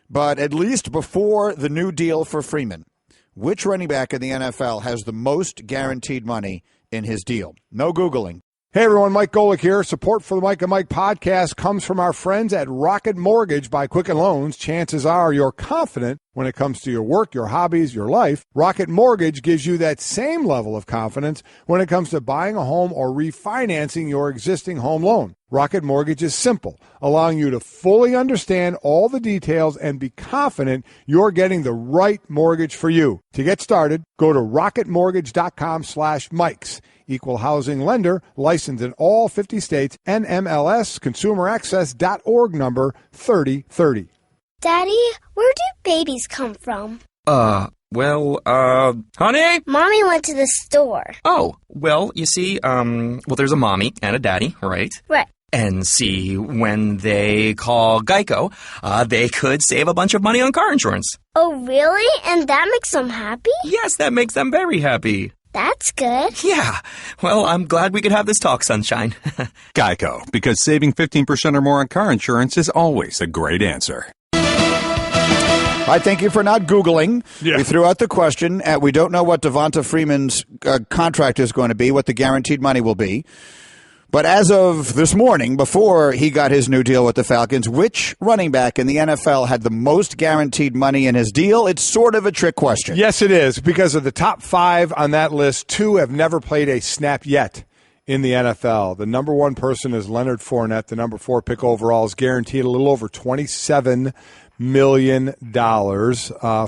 But at least before the new deal for Freeman, which running back in the NFL has the most guaranteed money in his deal? No Googling. Hey everyone, Mike Golick here. Support for the Mike and Mike podcast comes from our friends at Rocket Mortgage by Quicken Loans. Chances are you're confident when it comes to your work, your hobbies, your life. Rocket Mortgage gives you that same level of confidence when it comes to buying a home or refinancing your existing home loan. Rocket Mortgage is simple, allowing you to fully understand all the details and be confident you're getting the right mortgage for you. To get started, go to rocketmortgage.com/Mikes. Equal housing lender, licensed in all 50 states, NMLS, consumeraccess.org number 3030. Daddy, where do babies come from? Honey? Mommy went to the store. Oh, well, you see, there's a mommy and a daddy, right? Right. And see, when they call Geico, they could save a bunch of money on car insurance. Oh, really? And that makes them happy? Yes, that makes them very happy. That's good. Yeah. Well, I'm glad we could have this talk, Sunshine. Geico, because saving 15% or more on car insurance is always a great answer. I thank you for not Googling. Yeah. We threw out the question. We don't know what Devonta Freeman's contract is going to be, what the guaranteed money will be. But as of this morning, before he got his new deal with the Falcons, which running back in the NFL had the most guaranteed money in his deal? It's sort of a trick question. Yes, it is. Because of the top 5 on that list, 2 have never played a snap yet in the NFL. The number 1 person is Leonard Fournette. The number 4 pick overall is guaranteed a little over $27 million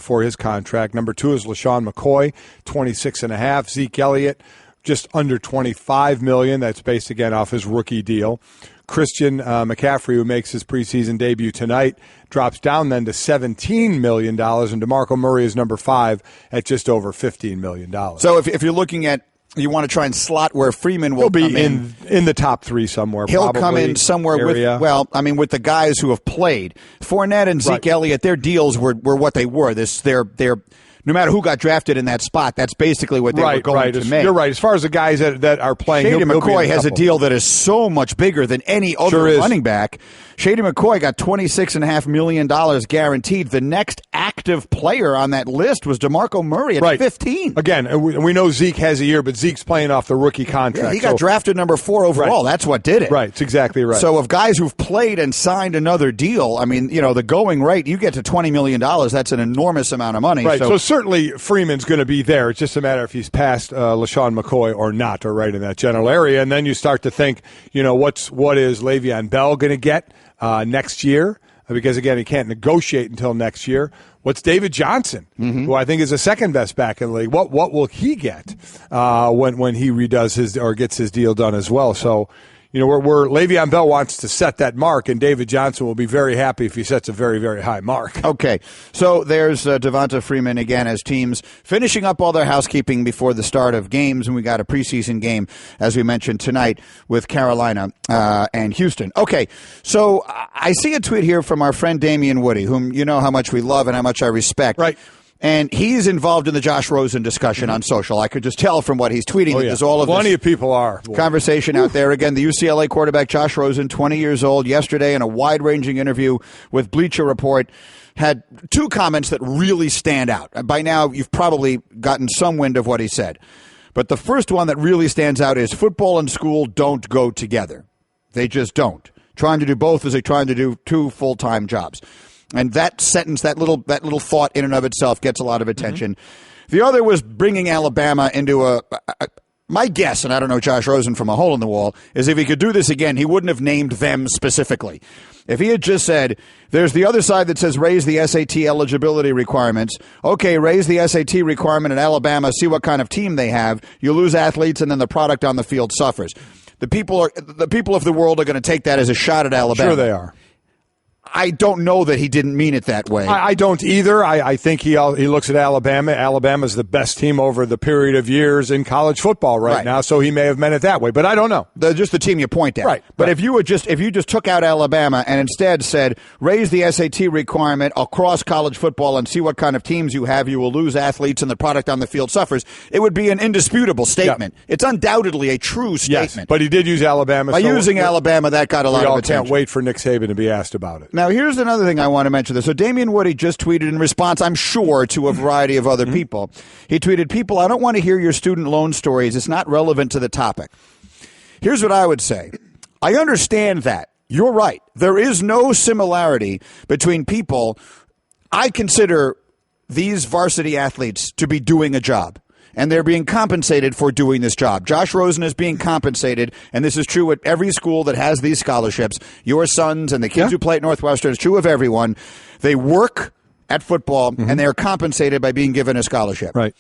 for his contract. Number 2 is LaShawn McCoy, $26.5. Zeke Elliott, just under $25 million. That's based, again, off his rookie deal. Christian McCaffrey, who makes his preseason debut tonight, drops down then to $17 million. And DeMarco Murray is number 5 at just over $15 million. So if you're looking at, you want to try and slot where Freeman will be come in the top 3 somewhere. He'll probably, come in somewhere area. with the guys who have played. Fournette and Zeke Elliott, their deals were what they were. They're no matter who got drafted in that spot, that's basically what they were going to make. You're right. As far as the guys that are playing, Shady McCoy has a deal that is so much bigger than any other running back. Shady McCoy got $26.5 million guaranteed. The next active player on that list was DeMarco Murray at 15. Again, we know Zeke has a year, but Zeke's playing off the rookie contract. Yeah, he got drafted number 4 overall. That's what did it. Right, that's exactly right. So of guys who've played and signed another deal, I mean, the going rate, you get to $20 million. That's an enormous amount of money. Right, so certainly Freeman's going to be there. It's just a matter if he's past LaShawn McCoy or not, or right in that general area. And then you start to think, what is Le'Veon Bell going to get next year? Because, again, he can't negotiate until next year. What's David Johnson, who I think is the second best back in the league? What will he get when he redoes his or gets his deal done as well? So, where Le'Veon Bell wants to set that mark, and David Johnson will be very happy if he sets a very, very high mark. Okay, so there's Devonta Freeman again as teams finishing up all their housekeeping before the start of games, and we got a preseason game, as we mentioned, tonight with Carolina and Houston. Okay, so I see a tweet here from our friend Damian Woody, whom you know how much we love and how much I respect. Right. And he's involved in the Josh Rosen discussion on social. I could just tell from what he's tweeting that there's all of Plenty this of people are. conversation out there. Again, the UCLA quarterback Josh Rosen, 20 years old, yesterday in a wide-ranging interview with Bleacher Report, had two comments that really stand out. By now, you've probably gotten some wind of what he said. But the first one that really stands out is football and school don't go together. They just don't. Trying to do both is like trying to do two full-time jobs. And that sentence, that little thought in and of itself gets a lot of attention. Mm-hmm. The other was bringing Alabama into my guess, and I don't know Josh Rosen from a hole in the wall, is if he could do this again, he wouldn't have named them specifically. If he had just said, there's the other side that says raise the SAT eligibility requirements. Okay, raise the SAT requirement in Alabama, see what kind of team they have. You lose athletes, and then the product on the field suffers. The people of the world are going to take that as a shot at Alabama. Sure they are. I don't know that he didn't mean it that way. I don't either. I think he looks at Alabama. Alabama's the best team over the period of years in college football right now, so he may have meant it that way. But I don't know. Just the team you point at. Right. But if you just took out Alabama and instead said, raise the SAT requirement across college football and see what kind of teams you have, you will lose athletes and the product on the field suffers, it would be an indisputable statement. Yep. It's undoubtedly a true statement. Yes, but he did use Alabama. By using Alabama, that got a lot of attention. We all can't wait for Nick Saban to be asked about it. Now, here's another thing I want to mention. So Damian Woody just tweeted in response, I'm sure, to a variety of other people. He tweeted, people, I don't want to hear your student loan stories. It's not relevant to the topic. Here's what I would say. I understand that. You're right. There is no similarity between people. I consider these varsity athletes to be doing a job. And they're being compensated for doing this job. Josh Rosen is being compensated, and this is true at every school that has these scholarships. Your sons and the kids who play at Northwestern, it's true of everyone. They work at football, and they are compensated by being given a scholarship. Right.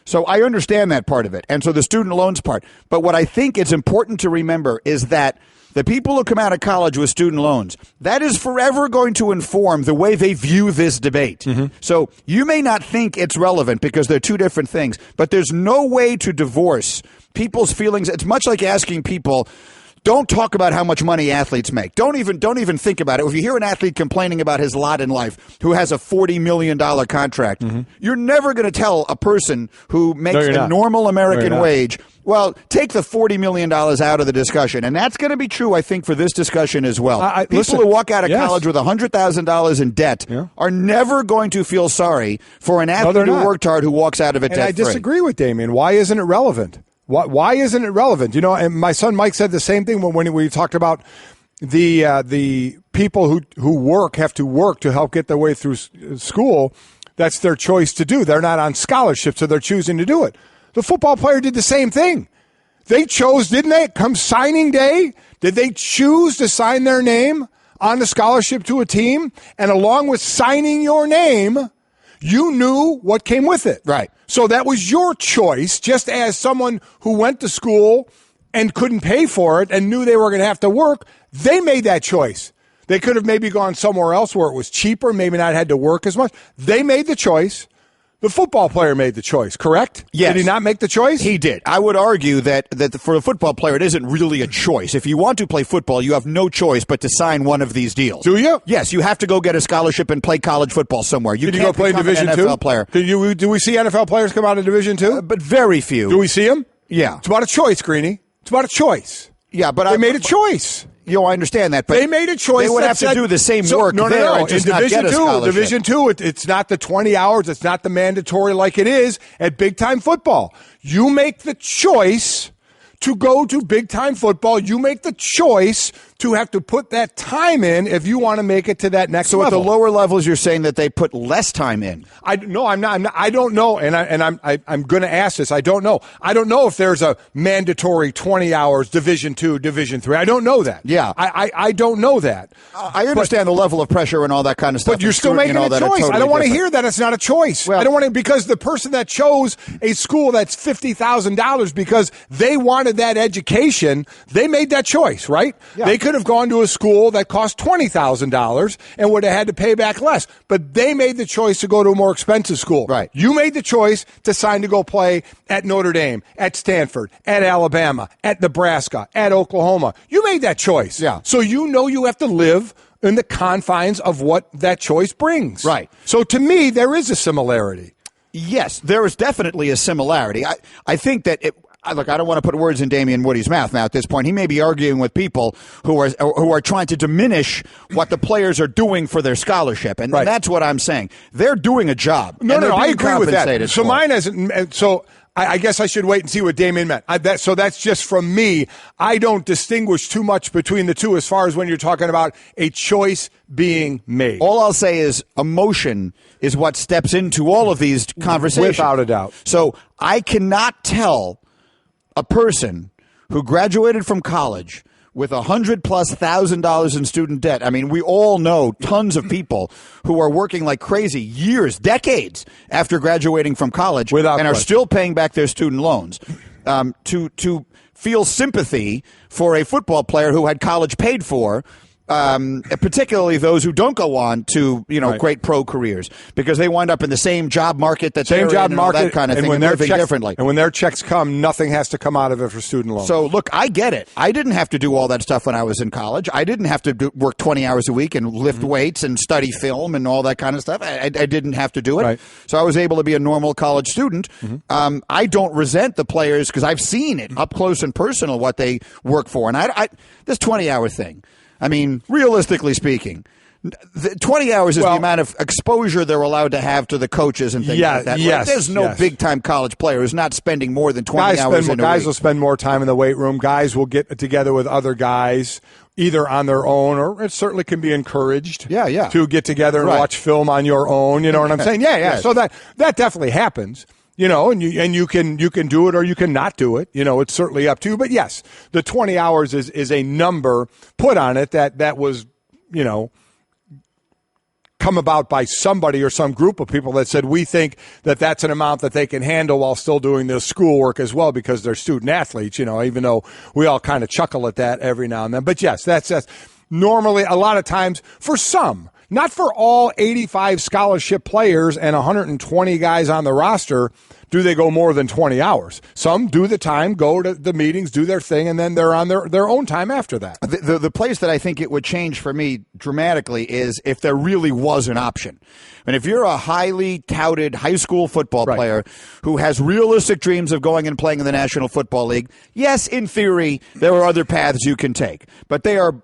So I understand that part of it, and so the student loans part. But what I think is important to remember is that the people who come out of college with student loans, that is forever going to inform the way they view this debate. Mm-hmm. So you may not think it's relevant because they're two different things, but there's no way to divorce people's feelings. It's much like asking people, don't talk about how much money athletes make. Don't even think about it. If you hear an athlete complaining about his lot in life who has a $40 million contract, you're never going to tell a person who makes a normal American wage, well, take the $40 million out of the discussion. And that's going to be true, I think, for this discussion as well. People who walk out of college with $100,000 in debt are never going to feel sorry for an athlete who worked hard who walks out of it debt-free. I disagree with Damian. Why isn't it relevant? Why isn't it relevant? You know, and my son Mike said the same thing when we talked about the people who work have to work to help get their way through school. That's their choice to do. They're not on scholarship, so they're choosing to do it. The football player did the same thing. They chose, didn't they? Come signing day, did they choose to sign their name on the scholarship to a team? And along with signing your name, you knew what came with it. Right. So that was your choice, just as someone who went to school and couldn't pay for it and knew they were going to have to work, they made that choice. They could have maybe gone somewhere else where it was cheaper, maybe not had to work as much. They made the choice. The football player made the choice, correct? Yes. Did he not make the choice? He did. I would argue that for a football player, it isn't really a choice. If you want to play football, you have no choice but to sign one of these deals. Do you? Yes, you have to go get a scholarship and play college football somewhere. You Did can't you go play Division an II? NFL player. Do we see NFL players come out of Division II? But very few. Do we see them? Yeah. It's about a choice, Greeny. It's about a choice. Yeah, but they made a choice. I understand that, but they made a choice. They would have to do the same work. No. And just in not Division get a scholarship. Division II, it's not the 20 hours. It's not the mandatory like it is at big time football. You make the choice to go to big time football. You make the choice to have to put that time in if you want to make it to that next level. So at the lower levels, you're saying that they put less time in. I'm not. I don't know, and I'm going to ask this. I don't know. I don't know if there's a mandatory 20 hours Division II, Division III. I don't know that. Yeah, I don't know that. I understand the level of pressure and all that kind of stuff. But you're still making a choice. Totally I don't want to different. hear that it's not a choice. Well, I don't want to, because the person that chose a school that's $50,000 because they wanted that education, they made that choice, right? Yeah. They could have gone to a school that cost $20,000 and would have had to pay back less. But they made the choice to go to a more expensive school. Right. You made the choice to sign to go play at Notre Dame, at Stanford, at Alabama, at Nebraska, at Oklahoma. You made that choice. Yeah. So you know you have to live in the confines of what that choice brings. Right. So to me, there is a similarity. Yes, there is definitely a similarity. I think that look, I don't want to put words in Damian Woody's mouth now at this point. He may be arguing with people who are trying to diminish what the players are doing for their scholarship, and that's what I'm saying. They're doing a job. No, I agree with that. So mine isn't. So I guess I should wait and see what Damian meant. So that's just from me. I don't distinguish too much between the two as far as when you're talking about a choice being made. All I'll say is emotion is what steps into all of these conversations. Without a doubt. So I cannot tell a person who graduated from college with $100,000+ in student debt. I mean, we all know tons of people who are working like crazy years, decades after graduating from college and are still paying back their student loans. To feel sympathy for a football player who had college paid for, particularly those who don't go on to great pro careers, because they wind up in the same job market that they're in and all that kind of thing, and living differently. And when their checks come, nothing has to come out of it for student loans. So look, I get it. I didn't have to do all that stuff when I was in college. I didn't have to work 20 hours a week and lift weights and study film and all that kind of stuff. I didn't have to do it. Right. So I was able to be a normal college student. I don't resent the players because I've seen it up close and personal what they work for. And this 20-hour thing, I mean, realistically speaking, 20 hours is the amount of exposure they're allowed to have to the coaches and things like that. Yes, there's no big-time college player who's not spending more than 20 hours in a week. Guys will spend more time in the weight room. Guys will get together with other guys, either on their own, or it certainly can be encouraged to get together and watch film on your own. You know what I'm saying? Yeah. So that definitely happens. And you can do it or you can not do it. It's certainly up to you. But yes, the 20 hours is a number put on it that was, come about by somebody or some group of people that said we think that that's an amount that they can handle while still doing their schoolwork as well because they're student athletes. Even though we all kind of chuckle at that every now and then. But yes, that's normally a lot of times for some. Not for all 85 scholarship players and 120 guys on the roster do they go more than 20 hours. Some do the time, go to the meetings, do their thing, and then they're on their own time after that. The place that I think it would change for me dramatically is if there really was an option. And if you're a highly touted high school football player who has realistic dreams of going and playing in the National Football League, yes, in theory, there are other paths you can take. But they are,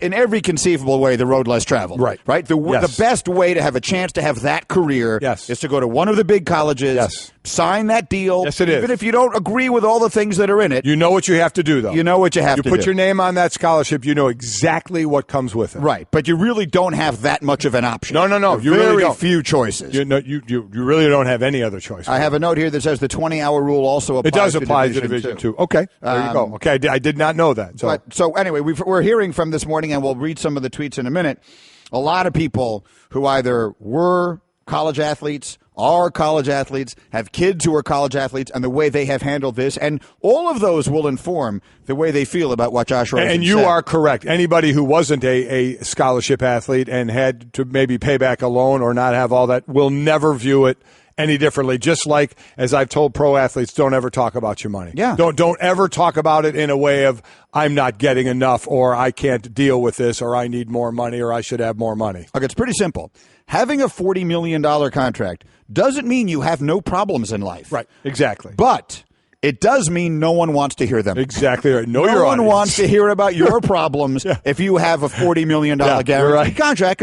in every conceivable way, the road less traveled. Right? The best way to have a chance to have that career is to go to one of the big colleges, sign that deal. Yes, it is. Even if you don't agree with all the things that are in it. You know what you have to do, though. You know what you have to do. You put your name on that scholarship, you know exactly what comes with it. Right. But you really don't have that much of an option. No. You really don't. Few choices. You really don't have any other choice. I have a note here that says the 20-hour rule also applies. It does apply to Division 2. Okay, there you go. Okay, I did not know that. So anyway, we're hearing from this morning, and we'll read some of the tweets in a minute. A lot of people who either were college athletes, are college athletes, have kids who are college athletes, and the way they have handled this. And all of those will inform the way they feel about what Josh Rosen said. And you are correct. Anybody who wasn't a scholarship athlete and had to maybe pay back a loan or not have all that will never view it any differently. Just like, as I've told pro athletes, don't ever talk about your money. Yeah. Don't ever talk about it in a way of, I'm not getting enough, or I can't deal with this, or I need more money, or I should have more money. Okay, it's pretty simple. Having a $40 million contract doesn't mean you have no problems in life. Right, exactly. But it does mean no one wants to hear them. Exactly right. No one wants to hear about your problems if you have a $40 million guaranteed contract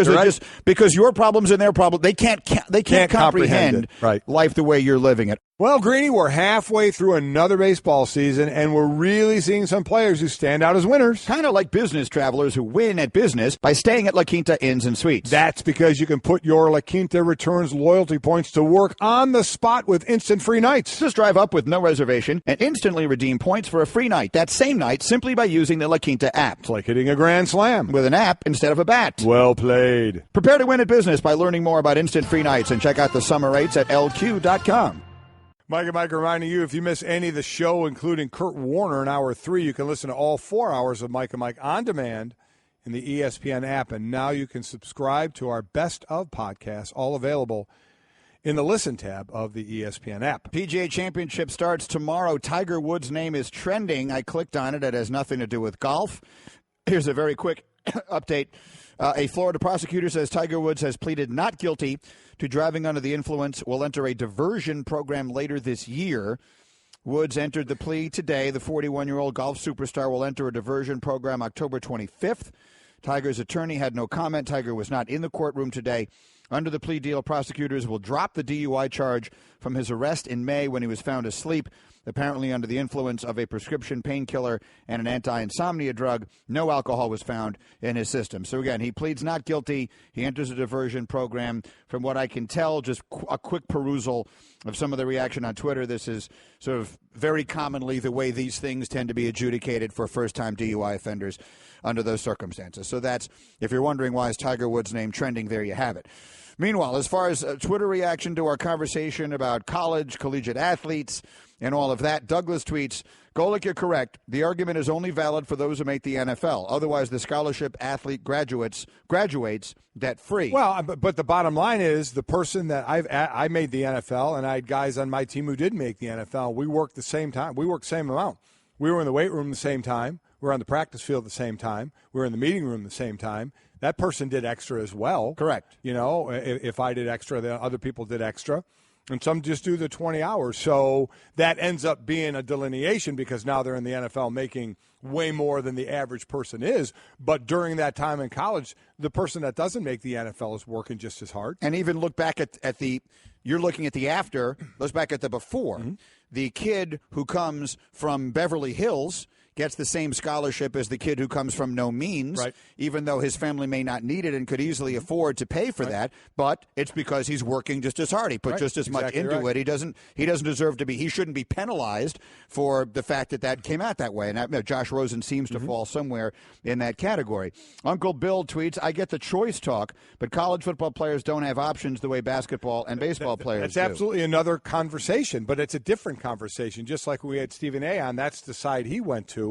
because your problems and their problems, they can't comprehend life the way you're living it. Well, Greeny, we're halfway through another baseball season, and we're really seeing some players who stand out as winners. Kind of like business travelers who win at business by staying at La Quinta Inns and Suites. That's because you can put your La Quinta Returns loyalty points to work on the spot with instant free nights. Just drive up with no reservation and instantly redeem points for a free night that same night simply by using the La Quinta app. It's like hitting a grand slam. With an app instead of a bat. Well played. Prepare to win at business by learning more about instant free nights and check out the summer rates at lq.com. Mike and Mike reminding you, if you miss any of the show, including Kurt Warner in Hour 3, you can listen to all 4 hours of Mike and Mike on demand in the ESPN app. And now you can subscribe to our Best of podcasts, all available in the Listen tab of the ESPN app. PGA Championship starts tomorrow. Tiger Woods' name is trending. I clicked on it. It has nothing to do with golf. Here's a very quick Update. A Florida prosecutor says Tiger Woods has pleaded not guilty to driving under the influence, will enter a diversion program later this year. Woods entered the plea today. The 41-year-old golf superstar will enter a diversion program October 25th. Tiger's attorney had no comment. Tiger was not in the courtroom today. Under the plea deal, prosecutors will drop the DUI charge from his arrest in May when he was found asleep, apparently under the influence of a prescription painkiller and an anti-insomnia drug. No alcohol was found in his system. So, again, he pleads not guilty. He enters a diversion program. From what I can tell, just a quick perusal of some of the reaction on Twitter, this is sort of very commonly the way these things tend to be adjudicated for first-time DUI offenders under those circumstances. So that's, if you're wondering why is Tiger Woods' name trending, there you have it. Meanwhile, as far as Twitter reaction to our conversation about college, collegiate athletes, and all of that, Douglas tweets, Golick, you're correct. The argument is only valid for those who make the NFL. Otherwise, the scholarship athlete graduates debt-free. Well, but the bottom line is the person that I made the NFL, and I had guys on my team who did make the NFL. We worked the same time. We worked the same amount. We were in the weight room the same time. We were on the practice field at the same time. We were in the meeting room at the same time. That person did extra as well. Correct. You know, if I did extra, then other people did extra. And some just do the 20 hours. So that ends up being a delineation because now they're in the NFL making way more than the average person is. But during that time in college, the person that doesn't make the NFL is working just as hard. And even look back at the you're looking at the after, let's back at the before. Mm-hmm. The kid who comes from Beverly Hills gets the same scholarship as the kid who comes from no means, right, even though his family may not need it and could easily afford to pay for that. But it's because he's working just as hard. He put just as much into it. He doesn't deserve to be. He shouldn't be penalized for the fact that came out that way. And Josh Rosen seems to fall somewhere in that category. Uncle Bill tweets, I get the choice talk, but college football players don't have options the way basketball and baseball players do. That's absolutely another conversation, but it's a different conversation. Just like we had Stephen A. on, that's the side he went to.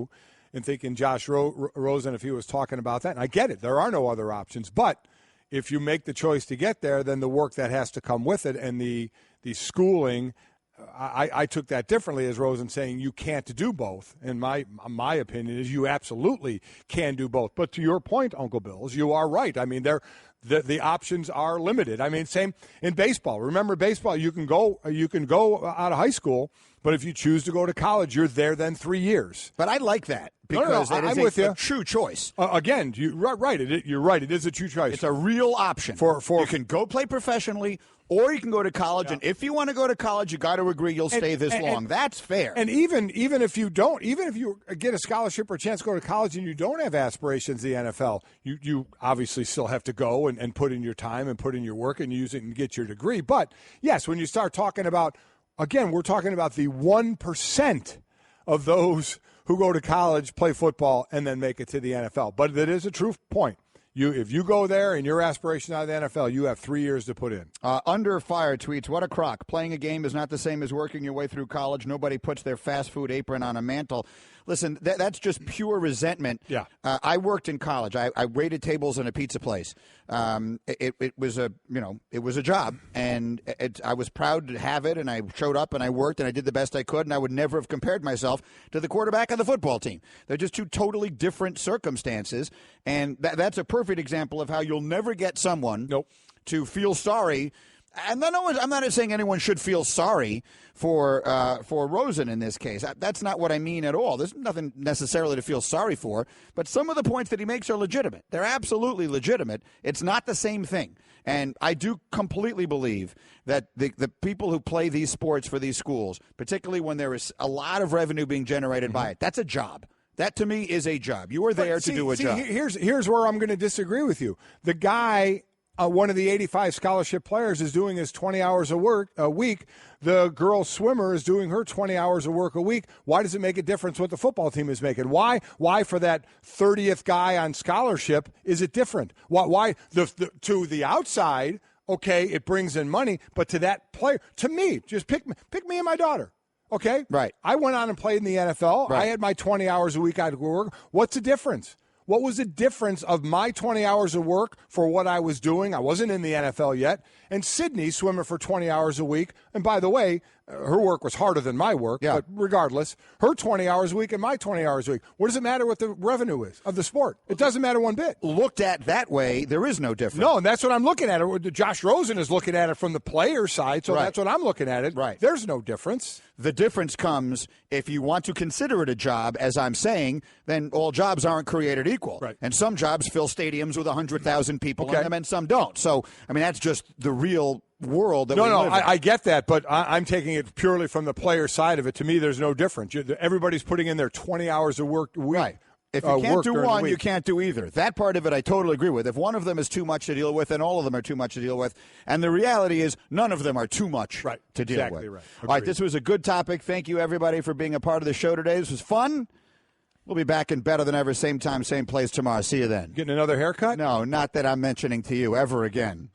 And thinking Josh Rosen, if he was talking about that. And I get it. There are no other options. But if you make the choice to get there, then the work that has to come with it and the schooling, I took that differently as Rosen saying you can't do both. And my opinion is you absolutely can do both. But to your point, Uncle Bills, you are right. I mean, the options are limited. I mean, same in baseball. Remember, baseball, you can go out of high school, but if you choose to go to college, you're there then 3 years. But I like that because I'm with you. A true choice. Again, you're right. You're right. It is a true choice. It's a real option. For you can go play professionally, or you can go to college. Yeah. And if you want to go to college, you got to agree you'll stay this long. That's fair. And even if you don't, even if you get a scholarship or a chance to go to college and you don't have aspirations in the NFL, you obviously still have to go and put in your time and put in your work and use it and get your degree. But yes, when you start talking about, again, we're talking about the 1% of those who go to college, play football, and then make it to the NFL. But it is a true point. If you go there and your aspiration out of the NFL, you have 3 years to put in. Under Fire tweets, what a crock. Playing a game is not the same as working your way through college. Nobody puts their fast food apron on a mantle. Listen, that's just pure resentment. Yeah. I worked in college. I waited tables in a pizza place. It was a job, and I was proud to have it, and I showed up and I worked and I did the best I could, and I would never have compared myself to the quarterback of the football team. They're just two totally different circumstances, and that's a perfect example of how you'll never get someone to feel sorry. And I'm not saying anyone should feel sorry for Rosen in this case. That's not what I mean at all. There's nothing necessarily to feel sorry for, but some of the points that he makes are legitimate. They're absolutely legitimate. It's not the same thing. And I do completely believe that the people who play these sports for these schools, particularly when there is a lot of revenue being generated by it, that's a job. That, to me, is a job. You are there to do a job. Here's where I'm going to disagree with you. The guy, one of the 85 scholarship players, is doing his 20 hours of work a week. The girl swimmer is doing her 20 hours of work a week. Why does it make a difference what the football team is making? Why for that 30th guy on scholarship is it different? Why to the outside, okay, it brings in money, but to that player, to me, just pick me and my daughter. Okay? Right. I went on and played in the NFL. Right. I had my 20 hours a week I had to work. What's the difference? What was the difference of my 20 hours of work for what I was doing? I wasn't in the NFL yet. And Sydney swimming for 20 hours a week. And by the way, her work was harder than my work, but regardless, her 20 hours a week and my 20 hours a week. What does it matter what the revenue is of the sport? It doesn't matter one bit. Looked at that way, there is no difference. No, and that's what I'm looking at. Josh Rosen is looking at it from the player side, so that's what I'm looking at it. Right. There's no difference. The difference comes if you want to consider it a job, as I'm saying, then all jobs aren't created equal. Right. And some jobs fill stadiums with 100,000 people in them and some don't. So, I mean, that's just the real world that we live in. I get that, but I'm taking it purely from the player side of it. To me, there's no difference. Everybody's putting in their 20 hours of work a week. Right. If you can't do one, you can't do either. That part of it I totally agree with. If one of them is too much to deal with, then all of them are too much to deal with. And the reality is none of them are too much to deal with. Right. All right, this was a good topic. Thank you, everybody, for being a part of the show today. This was fun. We'll be back in better than ever, same time, same place tomorrow. See you then. Getting another haircut? No, not that I'm mentioning to you ever again.